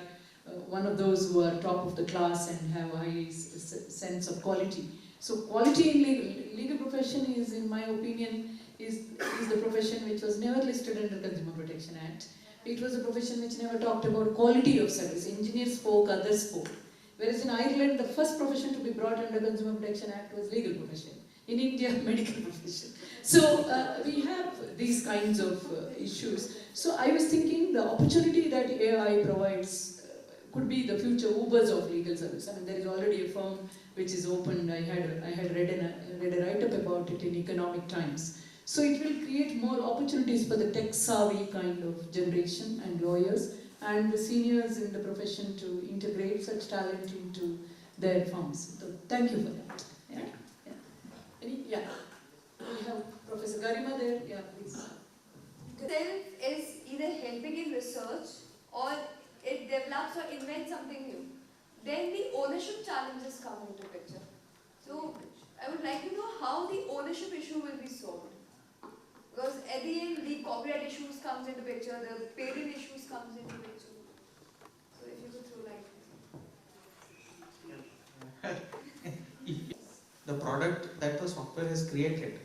one of those who are top of the class and have a high sense of quality. So quality in legal profession is, in my opinion, is the profession which was never listed under Consumer Protection Act. It was a profession which never talked about quality of service. Engineers spoke, others spoke. Whereas in Ireland, the first profession to be brought under Consumer Protection Act was legal profession. In India, medical profession. So we have these kinds of issues. So I was thinking the opportunity that AI provides could be the future Ubers of legal service. I mean, there is already a firm which is opened. I had read a write-up about it in Economic Times. So it will create more opportunities for the tech-savvy kind of generation and lawyers and the seniors in the profession to integrate such talent into their firms. So thank you for that. Yeah. Yeah. We have Professor Garima there. Yeah, please.
Itself is either helping in research or it develops or invents something new. then the ownership challenges come into picture. So I would like to know how the ownership issue will be solved. Because at the end, the copyright issues comes into picture, the patent issues comes into picture. So if you could throw light.
The product that the software has created,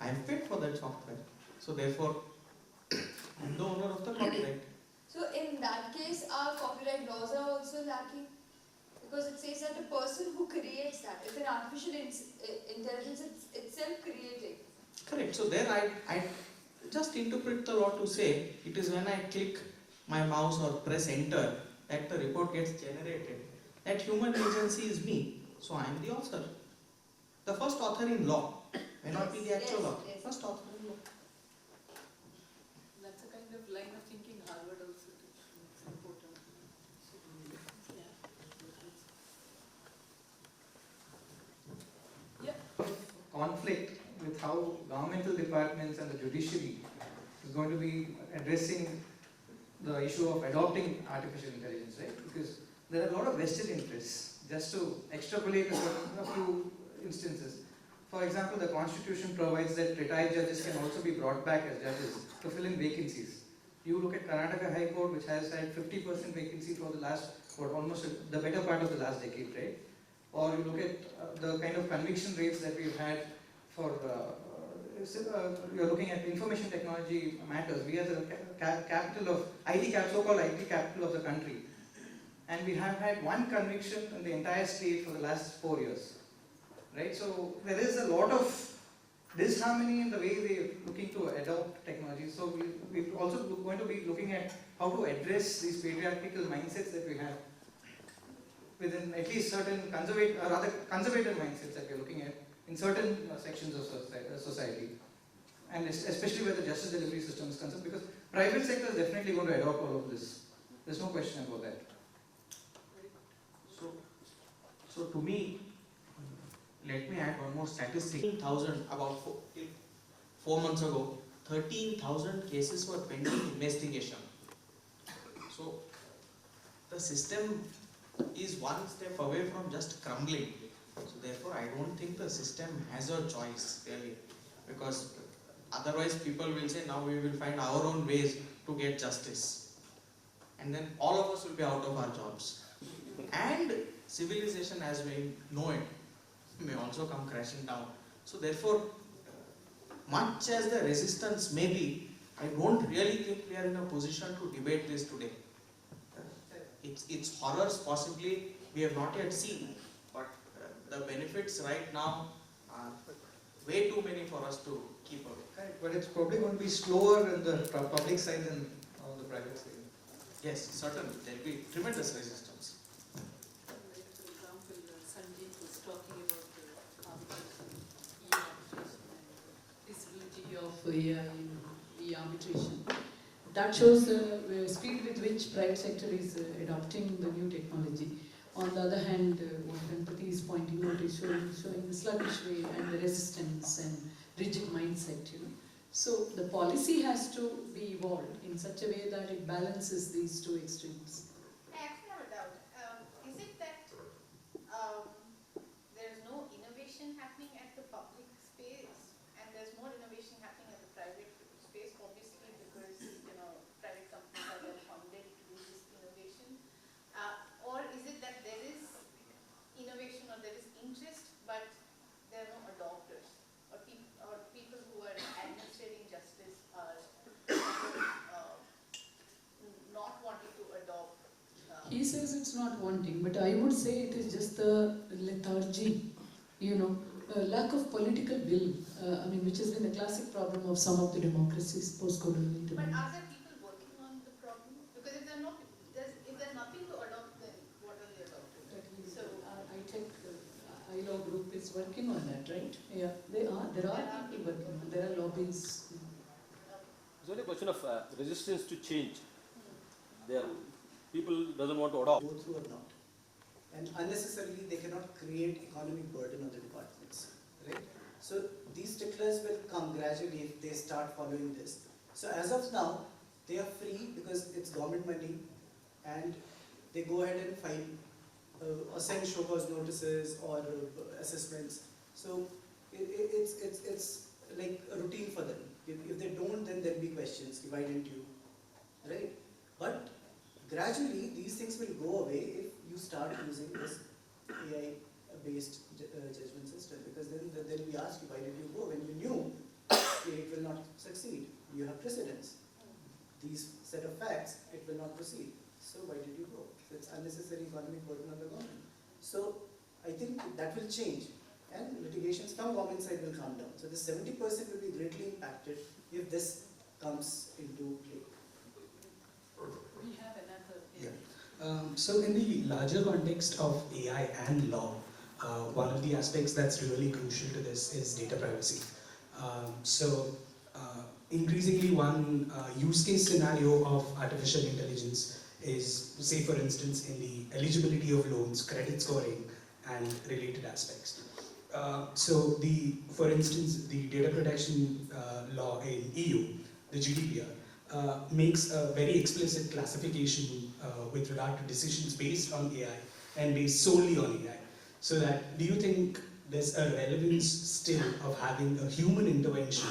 I am paid for that software. So therefore, I am the owner of the copyright.
So in that case, our copyright laws are also lacking. Because it says that the person who creates that, it's an artificial intelligence itself creating.
Correct. So there I just interpret the law to say it is when I click my mouse or press enter that the report gets generated. That human agency is me. So I am the author. The first author in law may not be the actual author.
Yes.
First author in law.
That's a kind of line of thinking Harvard also did. It's important.
Conflict with how governmental departments and the judiciary is going to be addressing the issue of adopting artificial intelligence, right? Because there are a lot of vested interests. Just to extrapolate a few instances. For example, the Constitution provides that retired judges can also be brought back as judges to fill in vacancies. You look at Karnataka High Court, which has had 50% vacancy for the last, almost the better part of the last decade, right? Or you look at the kind of conviction rates that we've had for, you're looking at information technology matters. We are the capital of, so-called IT capital of the country. And we have had one conviction in the entire state for the last 4 years. Right? So there is a lot of disharmony in the way we are looking to adopt technology. So we're also going to be looking at how to address these patriarchal mindsets that we have within at least certain conservative mindsets that we're looking at in certain sections of society. And especially where the justice delivery system is concerned, because private sector is definitely going to adopt all of this. There's no question about that.
So to me, let me add one more statistic. 13,000, about 4 months ago, 13,000 cases were pending investigation. So the system is one step away from just crumbling. So therefore, I don't think the system has a choice really, because otherwise people will say now we will find our own ways to get justice, and then all of us will be out of our jobs, and civilization as we know it may also come crashing down. So therefore, much as the resistance may be, I don't really think we are in a position to debate this today. Its horrors possibly we have not yet seen, but the benefits right now are way too many for us to keep away.
Correct, but it's probably going to be slower in the public side than on the private side.
Yes, certainly. There will be tremendous resistance.
For example, Sanjeev was talking about the arbitration and visibility of
e-arbitration. That shows the speed with which private sector is adopting the new technology. On the other hand, what Ganpati is pointing out is showing the sluggish way and the resistance and rigid mindset. So the policy has to be evolved in such a way that it balances these two extremes.
I actually have a doubt. Is it that there's no innovation happening at the public space and there's more innovation happening at the private space, obviously because private companies are well funded to do this innovation? Or is it that there is innovation or there is interest but there are no adopters, or people who are administrating justice are not wanting to adopt?
He says it's not wanting, but I would say it is just the lethargy, lack of political will, which has been a classic problem of some of the democracies, post-colonial
But
democracies.
are there people working on the problem? Because if there's nothing to adopt, then what are they adopting? So
ILO group is working on that, right? Yeah, there are people working on it. There are lobbies.
It's only a question of resistance to change. There, people doesn't want to adopt.
Go through or not. And unnecessarily they cannot create economic burden on the departments. Right? So these sticklers will come gradually if they start following this. So as of now, they are free because it's government money and they go ahead and file or send show cause notices or assessments. So it's like a routine for them. If they don't, then there'll be questions. Why didn't you? Right? But gradually, these things will go away if you start using this AI-based judgment system. Because then they'll be asked, why did you go when you knew it will not succeed? You have precedents. These set of facts, it will not proceed. So why did you go? So it's unnecessary economic burden on the government. So I think that will change, and litigations from government side will come down. So the 70% will be greatly impacted if this comes into play.
We have another.
So in the larger context of AI and law, one of the aspects that's really crucial to this is data privacy. Increasingly one use case scenario of artificial intelligence is, say for instance, in the eligibility of loans, credit scoring, and related aspects. For instance, the data protection law in EU, the GDPR, makes a very explicit classification with regard to decisions based on AI and based solely on AI. So that, do you think there's a relevance still of having a human intervention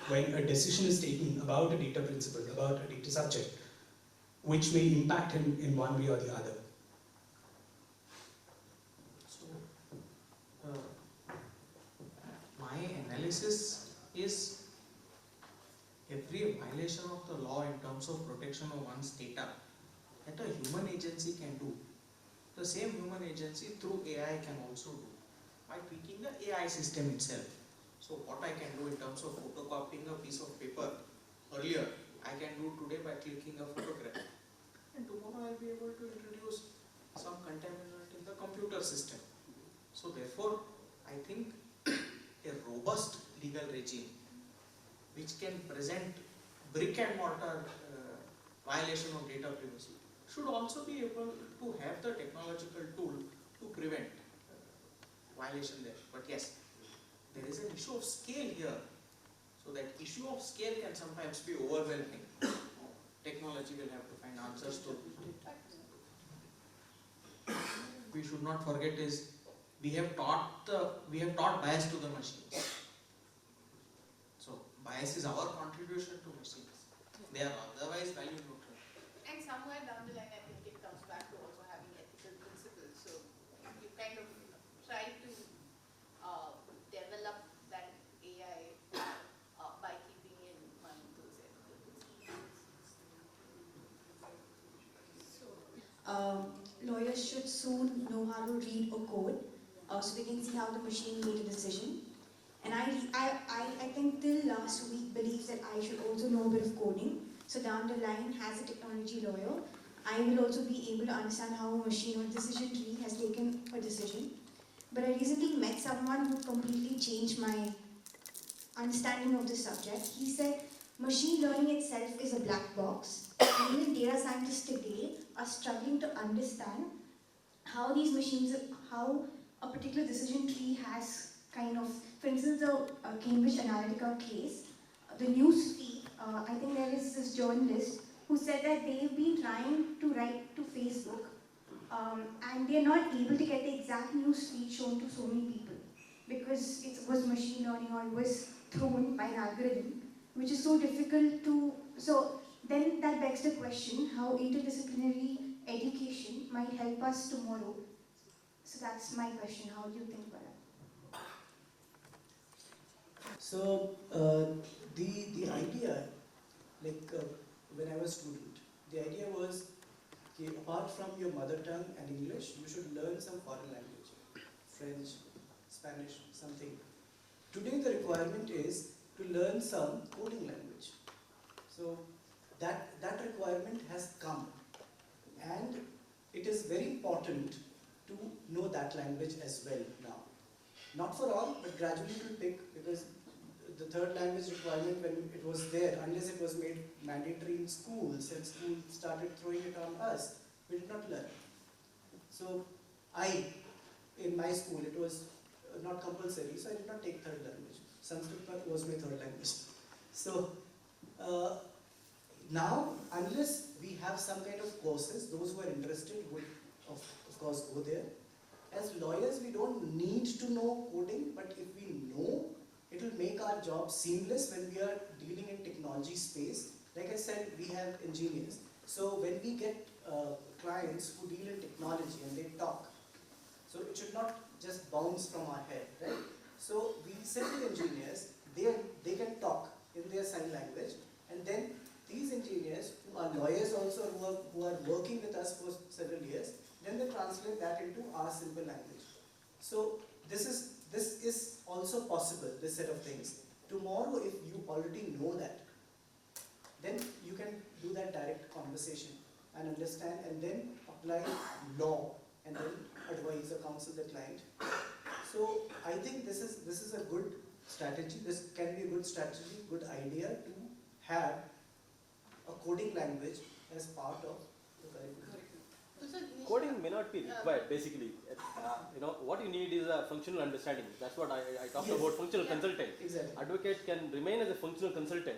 when a decision is taken about a data principle, about a data subject, which may impact him in one way or the other?
So, my analysis is every violation of the law in terms of protection of one's data that a human agency can do, the same human agency through AI can also do by tweaking the AI system itself. So what I can do in terms of photocopying a piece of paper earlier, I can do today by clicking a photograph. And tomorrow I'll be able to introduce some contaminant in the computer system. So therefore, I think a robust legal regime which can present brick and mortar violation of data privacy should also be able to have the technological tool to prevent violation there. But yes, there is an issue of scale here. So that issue of scale can sometimes be overwhelming. Technology will have to find answers to. We should not forget is we have taught bias to the machines. So bias is our contribution to machines. They are otherwise value neutral.
And somewhere down the line, I think it comes back to also having ethical principles. So you kind of try to develop that AI by keeping in mind those ethical principles.
Lawyers should soon know how to read a code so they can see how the machine made a decision. And I think till last week believed that I should also know a bit of coding. So down the line, as a technology lawyer, I will also be able to understand how a machine or decision tree has taken a decision. But I recently met someone who completely changed my understanding of the subject. He said, machine learning itself is a black box. And even data scientists today are struggling to understand how these machines, how a particular decision tree has kind of, for instance, the Cambridge Analytica case, the news feed, I think there is this journalist who said that they've been trying to write to Facebook and they're not able to get the exact news feed shown to so many people because it was machine learning or it was thrown by an algorithm, which is so difficult to, so then that begs the question how interdisciplinary education might help us tomorrow. So that's my question. How do you think about it?
So the idea, like when I was a student, the idea was, okay, apart from your mother tongue and English, you should learn some foreign language, French, Spanish, something. Today the requirement is to learn some coding language. So that requirement has come, and it is very important to know that language as well now. Not for all, but gradually it will pick, because the third language requirement, when it was there, unless it was made mandatory in schools and schools started throwing it on us, we did not learn. So in my school, it was not compulsory, so I did not take third language. Sanskrit was my third language. So now, unless we have some kind of courses, those who are interested would of course go there. As lawyers, we don't need to know coding, but if we know, it will make our job seamless when we are dealing in technology space. Like I said, we have engineers. So when we get clients who deal in technology and they talk, so it should not just bounce from our head, right? So we sit with engineers, they can talk in their sign language, and then these engineers who are lawyers also who are working with us for several years, then they translate that into our simple language. So this is also possible, this set of things. Tomorrow, if you already know that, then you can do that direct conversation and understand and then apply law and then advise or counsel the client. So I think this is a good strategy. This can be a good strategy, good idea to have a coding language as part of the curriculum.
Coding may not be required, basically. What you need is a functional understanding. That's what I talked about, functional consultant.
Exactly.
Advocate can remain as a functional consultant.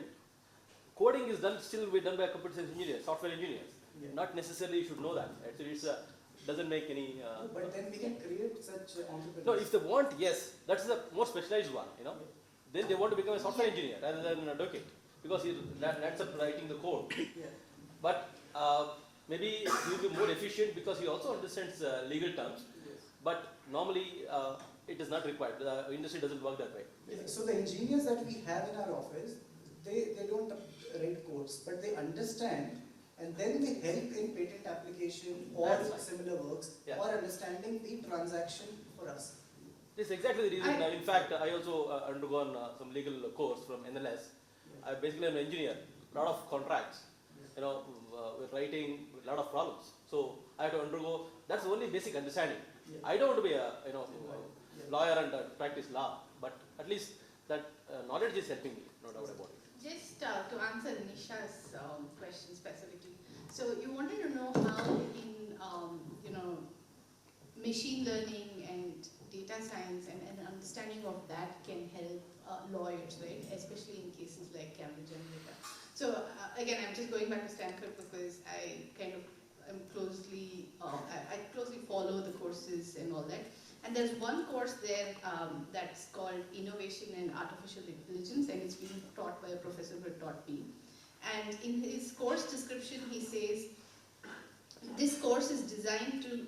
Coding is still done by computer science engineers, software engineers.
Yeah.
Not necessarily you should know that. Actually, it doesn't make any...
No, but then we can create such entrepreneurs.
No, if they want, yes. That's the more specialized one, Then they want to become a software engineer rather than an advocate. Because that ends up writing the code.
Yeah.
But maybe he will be more efficient because he also understands legal terms.
Yes.
But normally it is not required. The industry doesn't work that way.
Yeah. So the engineers that we have in our office, they don't write codes, but they understand and then they help in patent application or similar works or understanding the transaction for us.
This is exactly the reason. In fact, I also undergone some legal course from NLS. I basically am an engineer, a lot of contracts, with writing, a lot of problems. So I have to undergo, that's the only basic understanding. I don't want to be a lawyer and practice law, but at least that knowledge is helping me, no doubt about it.
Just to answer Nisha's question specifically. So you wanted to know how in machine learning and data science and an understanding of that can help lawyers, right? Especially in cases like Cambridge Analytica. So again, I'm just going back to Stanford because I kind of am closely, I closely follow the courses and all that. And there's one course there that's called Innovation and Artificial Intelligence, and it's being taught by a professor who taught me. And in his course description, he says, this course is designed to,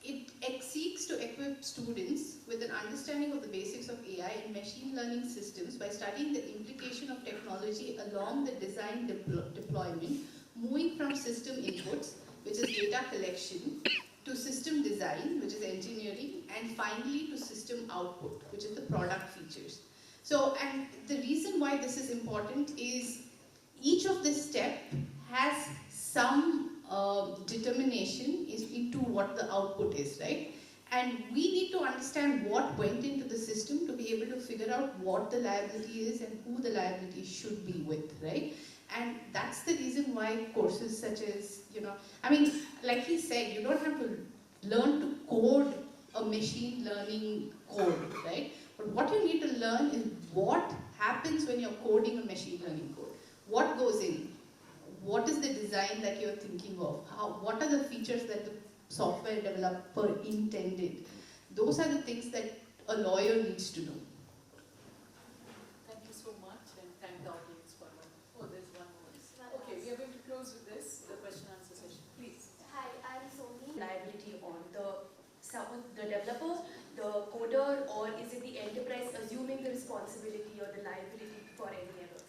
it seeks to equip students with an understanding of the basics of AI and machine learning systems by studying the implication of technology along the design deployment, moving from system inputs, which is data collection, to system design, which is engineering, and finally to system output, which is the product features. So, and the reason why this is important is each of this step has some determination into what the output is, right? And we need to understand what went into the system to be able to figure out what the liability is and who the liability should be with, right? And that's the reason why courses such as, like he said, you don't have to learn to code a machine learning code, right? But what you need to learn is what happens when you're coding a machine learning code. What goes in? What is the design that you're thinking of? What are the features that the software developer intended? Those are the things that a lawyer needs to know.
Thank you so much, and thank the audience for one. Oh, there's one more. Okay, we are going to close with this, the question and answer session. Please.
Hi, I'm Soni. Liability on the developer, the coder, or is it the enterprise assuming the responsibility or the liability for any errors?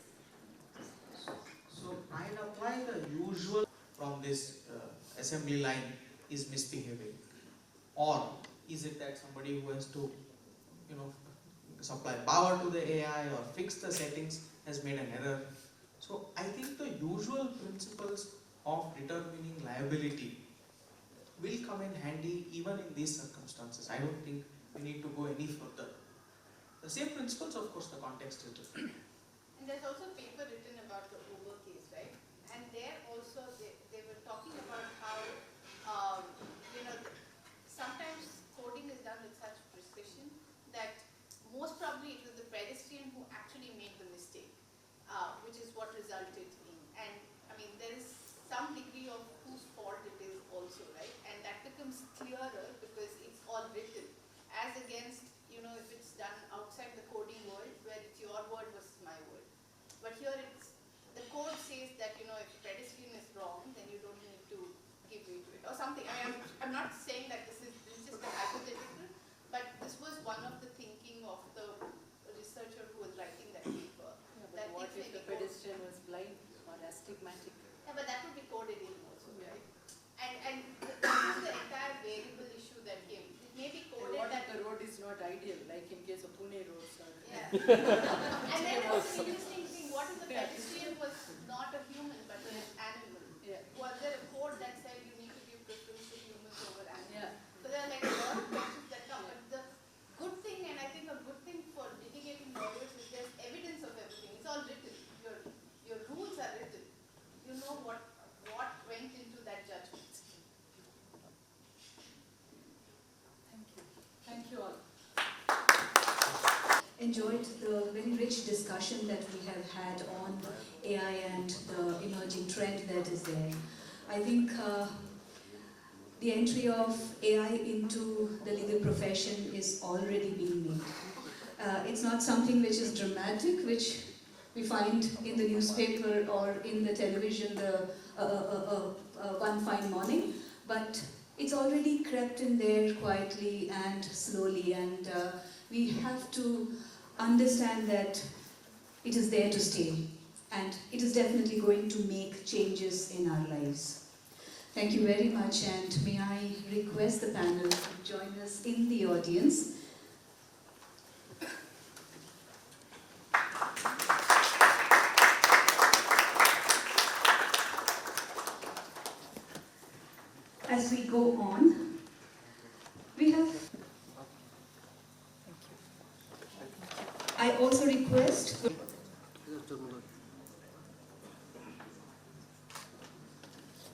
So I apply the usual from this assembly line is misbehaving, or is it that somebody who has to, supply power to the AI or fix the settings has made an error? So I think the usual principles of determining liability will come in handy even in these circumstances. I don't think we need to go any further. The same principles, of course, the context is different.
And there's also a paper written about the Uber case, right? And there also they were talking about how, sometimes coding is done with such precision that most probably it was the pedestrian who actually made the mistake, which is what resulted in. And there is some degree of whose fault it is also, right? And that becomes And then there was an interesting thing, what if the pedestrian was not a human but an animal? Was there a code that said you need to give preference to humans over animals? So there are like a lot of questions that come, but the good thing, and I think a good thing for litigating lawyers is there's evidence of everything. It's all written. Your rules are written. You know what went into that judgment.
Thank you. Thank you all.
Enjoyed the very rich discussion that we have had on AI and the emerging trend that is there. I think the entry of AI into the legal profession is already being made. It's not something which is dramatic, which we find in the newspaper or in the television one fine morning, but it's already crept in there quietly and slowly, and we have to understand that it is there to stay, and it is definitely going to make changes in our lives. Thank you very much, and may I request the panel to join us in the audience. As we go on, we have... I also request...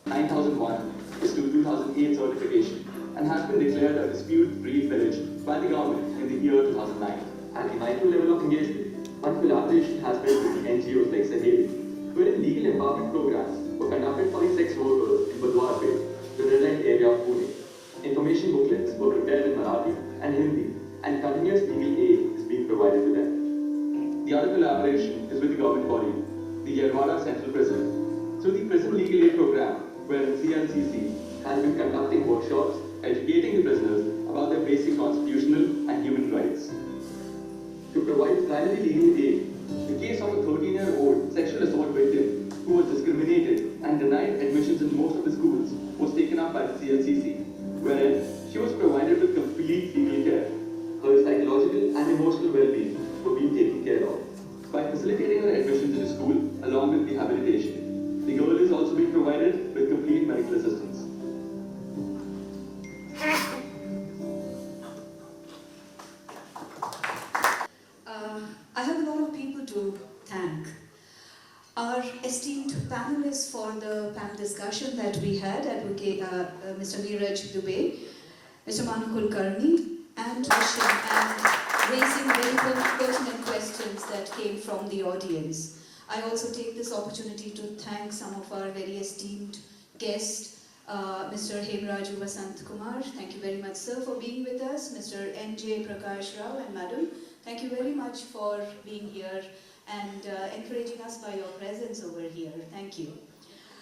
9001 is to 2008 certification and has been declared a dispute-free village by the government in the year 2009. At the micro level of engagement, one collaboration has been with NGOs like Saheli, wherein legal empowerment programs were conducted for the sex workers in Budwarpet, the red light area of Pune. Information booklets were prepared in Marathi and Hindi, and continuous legal aid is being provided to them. The other collaboration is with the government body, the Yerwada Central Prison, through the Prison Legal Aid Program, where CNCC has been conducting workshops educating the prisoners about their basic constitutional and human rights. To provide primary legal aid, the case of a 13-year-old sexual assault victim who was discriminated and denied admissions in most of the schools was taken up by the CNCC, wherein she was provided with complete legal care. Her psychological and emotional well-being were being taken care of. By facilitating her admissions into school along with rehabilitation, the girl is also being provided with complete medical assistance.
I have a lot of people to thank. Our esteemed panelists for the panel discussion that we had, Advocate Mr. Neeraj Dubey, Mr. Manu Kulkarni, and raising very pertinent questions that came from the audience. I also take this opportunity to thank some of our very esteemed guests, Mr. Hemraju Vasant Kumar, thank you very much, sir, for being with us. Mr. N.J. Prakash Rao and Madam, thank you very much for being here and encouraging us by your presence over here. Thank you.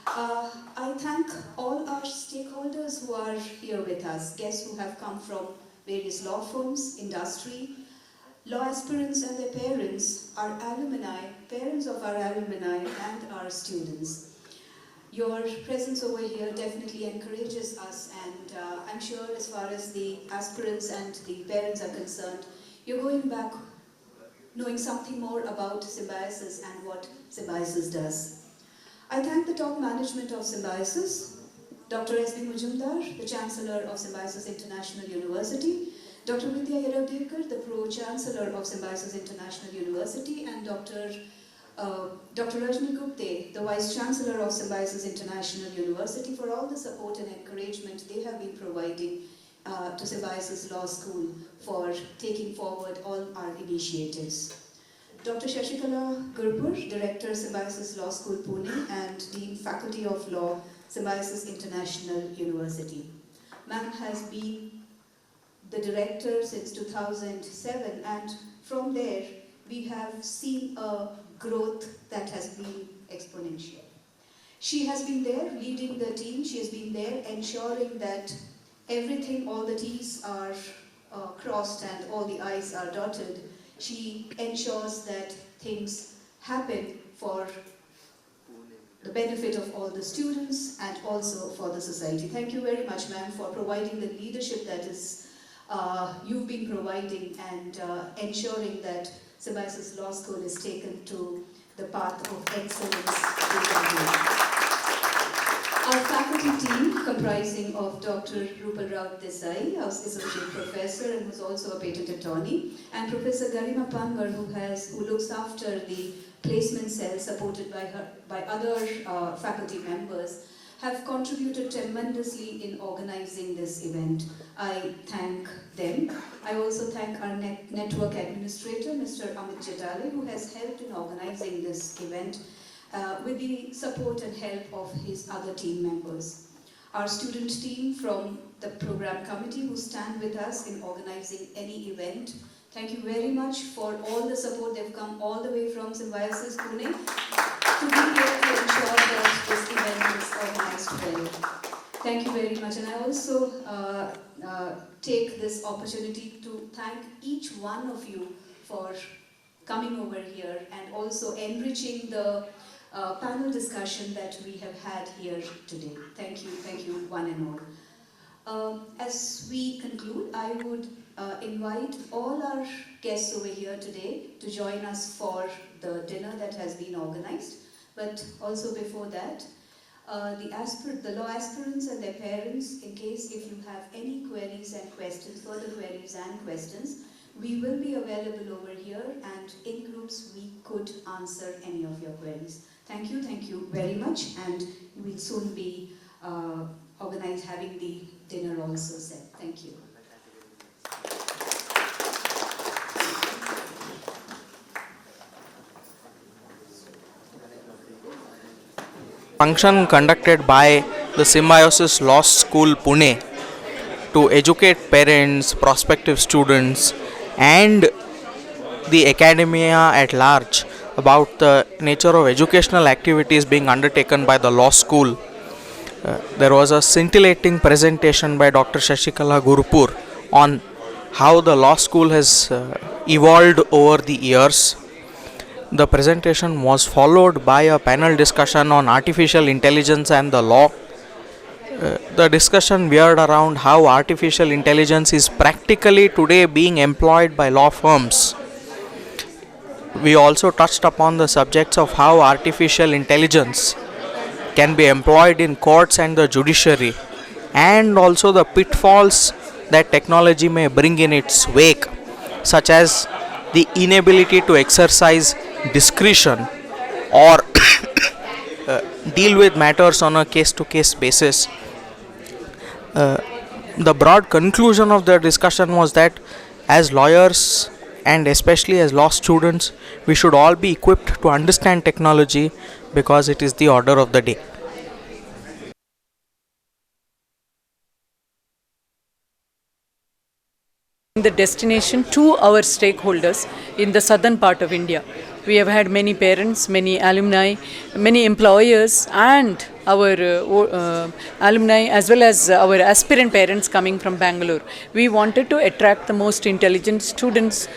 I thank all our stakeholders who are here with us, guests who have come from various law firms, industry, law aspirants and their parents, our alumni, parents of our alumni and our students. Your presence over here definitely encourages us, and I'm sure as far as the aspirants and the parents are concerned, you're going back knowing something more about Symbiosis and what Symbiosis does. I thank the top management of Symbiosis, Dr. S.B. Mujumdar, the Chancellor of Symbiosis International University, Dr. Vidya Yeravdekar, the Pro-Chancellor of Symbiosis International University, and Dr. Rajni Gupte, the Vice-Chancellor of Symbiosis International University, for all the support and encouragement they have been providing to Symbiosis Law School for taking forward all our initiatives. Dr. Shashikala Gurpur, Director, Symbiosis Law School, Pune, and Dean, Faculty of Law, Symbiosis International University. Ma'am has been the director since 2007, and from there we have seen a growth that has been exponential. She has been there leading the team, she has been there ensuring that everything, all the T's are crossed and all the I's are dotted. She ensures that things happen for the benefit of all the students and also for the society. Thank you very much, ma'am, for providing the leadership that is you've been providing and ensuring that Symbiosis Law School is taken to the path of excellence. Our faculty team, comprising of Dr. Rupal Rao Desai, our associate professor and who's also a patent attorney, and Professor Garima Pangar, who looks after the placement cell supported by other faculty members, have contributed tremendously in organizing this event. I thank them. I also thank our network administrator, Mr. Amit Jadale, who has helped in organizing this event with the support and help of his other team members. Our student team from the program committee who stand with us in organizing any event. Thank you very much for all the support. They've come all the way from Symbiosis, Pune, to be here to ensure that this event is organized well. Thank you very much. And I also take this opportunity to thank each one of you for coming over here and also enriching the panel discussion that we have had here today. Thank you one and all. As we conclude, I would invite all our guests over here today to join us for the dinner that has been organized. But also before that, the law aspirants and their parents, in case if you have any queries and questions, further queries and questions, we will be available over here, and in groups we could answer any of your queries. Thank you very much, and we'll soon be having the dinner also set. Thank you.
Function conducted by the Symbiosis Law School, Pune, to educate parents, prospective students, and the academia at large about the nature of educational activities being undertaken by the law school. There was a scintillating presentation by Dr. Shashikala Gurpur on how the law school has evolved over the years. The presentation was followed by a panel discussion on artificial intelligence and the law. The discussion veered around how artificial intelligence is practically today being employed by law firms. We also touched upon the subjects of how artificial intelligence can be employed in courts and the judiciary, and also the pitfalls that technology may bring in its wake, such as the inability to exercise discretion or deal with matters on a case-to-case basis. The broad conclusion of the discussion was that as lawyers and especially as law students, we should all be equipped to understand technology because it is the order of the day.
The destination to our stakeholders in the southern part of India. We have had many parents, many alumni, many employers, and our alumni as well as our aspirant parents coming from Bangalore. We wanted to attract the most intelligent students.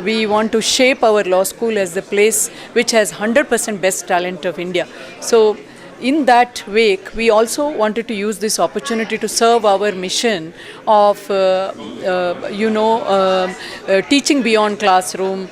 We want to shape our law school as the place which has 100% best talent of India. So in that wake, we also wanted to use this opportunity to serve our mission of, teaching beyond classroom,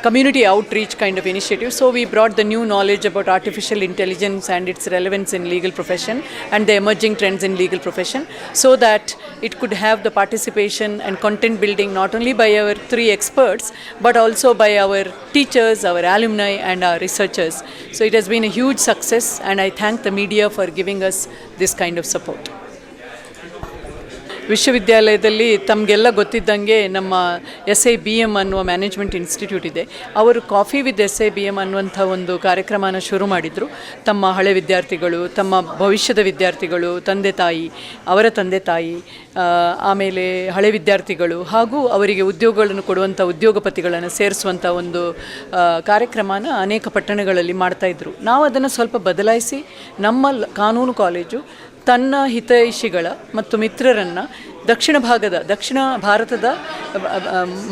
community outreach kind of initiative. So we brought the new knowledge about artificial intelligence and its relevance in legal profession and the emerging trends in legal profession, so that it could have the participation and content building not only by our 3 experts, but also by our teachers, our alumni, and our researchers. So it has been a huge success, and I thank the media for giving us this kind of support. ವಿಶ್ವವಿದ್ಯಾಲಯದಲ್ಲಿ ತಮಗೆಲ್ಲ ಗೊತ್ತಿದ್ದಂಗೆ ನಮ್ಮ SIBM ಅನ್ನುವ management institute ಇದೆ. ಅವರು coffee with SIBM ಅನ್ನುವಂಥ ಒಂದು ಕಾರ್ಯಕ್ರಮನ ಶುರು ಮಾಡಿದರು. ತಮ್ಮ ಹಳೆ ವಿದ್ಯಾರ್ಥಿಗಳು, ತಮ್ಮ ಭವಿಷ್ಯದ ವಿದ್ಯಾರ್ಥಿಗಳು, ತಂದೆ ತಾಯಿ, ಅವರ ತಂದೆ ತಾಯಿ, ಆಮೇಲೆ ಹಳೆ ವಿದ್ಯಾರ್ಥಿಗಳು ಹಾಗೂ ಅವರಿಗೆ ಉದ್ಯೋಗಗಳನ್ನು ಕೊಡುವಂಥ ಉದ್ಯೋಗಪತಿಗಳನ್ನು ಸೇರಿಸುವಂಥ ಒಂದು ಕಾರ್ಯಕ್ರಮನ ಅನೇಕ ಪಟ್ಟಣಗಳಲ್ಲಿ ಮಾಡ್ತಾಯಿದ್ರು. ನಾವು ಅದನ್ನು ಸ್ವಲ್ಪ ಬದಲಾಯಿಸಿ ನಮ್ಮ ಕಾನೂನು ಕಾಲೇಜು ತನ್ನ ಹಿತೈಷಿಗಳ ಮತ್ತು ಮಿತ್ರರನ್ನು ದಕ್ಷಿಣ ಭಾರತದ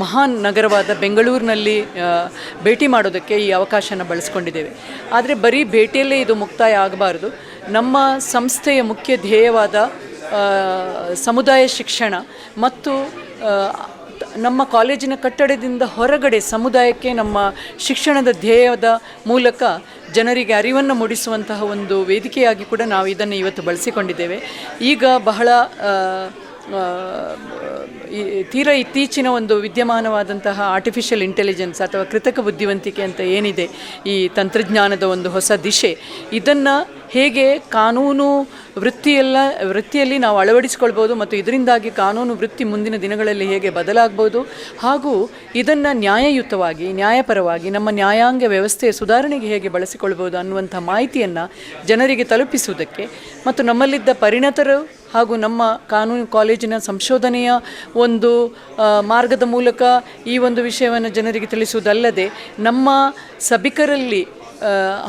ಮಹಾನ್ ನಗರವಾದ ಬೆಂಗಳೂರಿನಲ್ಲಿ ಭೇಟಿ ಮಾಡೋದಕ್ಕೆ ಈ ಅವಕಾಶನ ಬಳಸ್ಕೊಂಡಿದ್ದೇವೆ. ಆದರೆ ಬರೀ ಭೇಟಿಯಲ್ಲೇ ಇದು ಮುಕ್ತಾಯ ಆಗಬಾರ್ದು. ನಮ್ಮ ಸಂಸ್ಥೆಯ ಮುಖ್ಯ ಧ್ಯೇಯವಾದ ಸಮುದಾಯ ಶಿಕ್ಷಣ ಮತ್ತು ನಮ್ಮ ಕಾಲೇಜಿನ ಕಟ್ಟಡದಿಂದ ಹೊರಗಡೆ ಸಮುದಾಯಕ್ಕೆ ನಮ್ಮ ಶಿಕ್ಷಣದ ಧ್ಯೇಯದ ಮೂಲಕ ಜನರಿಗೆ ಅರಿವನ್ನು ಮೂಡಿಸುವಂತಹ ಒಂದು ವೇದಿಕೆಯಾಗಿ ಕೂಡ ನಾವು ಇದನ್ನು ಇವತ್ತು ಬಳಸಿಕೊಂಡಿದ್ದೇವೆ. ಈಗ ಬಹಳ ತೀರಾ ಇತ್ತೀಚಿನ ಒಂದು ವಿದ್ಯಮಾನವಾದಂತಹ ಆರ್ಟಿಫಿಷಿಯಲ್ ಇಂಟೆಲಿಜೆನ್ಸ್ ಅಥವಾ ಕೃತಕ ಬುದ್ಧಿವಂತಿಕೆ ಅಂತ ಏನಿದೆ, ಈ ತಂತ್ರಜ್ಞಾನದ ಒಂದು ಹೊಸ ದಿಶೆ, ಇದನ್ನು ಹೇಗೆ ಕಾನೂನು ವೃತ್ತಿಯಲ್ಲಿ ನಾವು ಅಳವಡಿಸಿಕೊಳ್ಬೋದು ಮತ್ತು ಇದರಿಂದಾಗಿ ಕಾನೂನು ವೃತ್ತಿ ಮುಂದಿನ ದಿನಗಳಲ್ಲಿ ಹೇಗೆ ಬದಲಾಗ್ಬೋದು, ಹಾಗೂ ಇದನ್ನು ನ್ಯಾಯಯುತವಾಗಿ ನ್ಯಾಯಪರವಾಗಿ ನಮ್ಮ ನ್ಯಾಯಾಂಗ ವ್ಯವಸ್ಥೆಯ ಸುಧಾರಣೆಗೆ ಹೇಗೆ ಬಳಸಿಕೊಳ್ಬೋದು ಅನ್ನುವಂಥ ಮಾಹಿತಿಯನ್ನು ಜನರಿಗೆ ತಲುಪಿಸುವುದಕ್ಕೆ ಮತ್ತು ನಮ್ಮಲ್ಲಿದ್ದ ಪರಿಣತರು ಹಾಗೂ ನಮ್ಮ ಕಾನೂನು ಕಾಲೇಜಿನ ಸಂಶೋಧನೆಯ ಒಂದು ಮಾರ್ಗದ ಮೂಲಕ ಈ ಒಂದು ವಿಷಯವನ್ನು ಜನರಿಗೆ ತಿಳಿಸುವುದಲ್ಲದೆ ನಮ್ಮ ಸಭಿಕರಲ್ಲಿ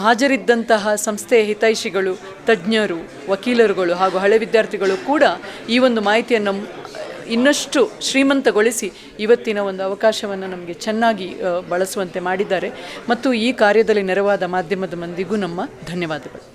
ಹಾಜರಿದ್ದಂತಹ ಸಂಸ್ಥೆಯ ಹಿತೈಷಿಗಳು, ತಜ್ಞರು, ವಕೀಲರುಗಳು ಹಾಗೂ ಹಳೆ ವಿದ್ಯಾರ್ಥಿಗಳು ಕೂಡ ಈ ಒಂದು ಮಾಹಿತಿಯನ್ನು ಇನ್ನಷ್ಟು ಶ್ರೀಮಂತಗೊಳಿಸಿ ಇವತ್ತಿನ ಒಂದು ಅವಕಾಶವನ್ನು ನಮಗೆ ಚೆನ್ನಾಗಿ ಬಳಸುವಂತೆ ಮಾಡಿದ್ದಾರೆ. ಮತ್ತು ಈ ಕಾರ್ಯದಲ್ಲಿ ನೆರವಾದ ಮಾಧ್ಯಮದ ಮಂದಿಗೂ ನಮ್ಮ ಧನ್ಯವಾದಗಳು.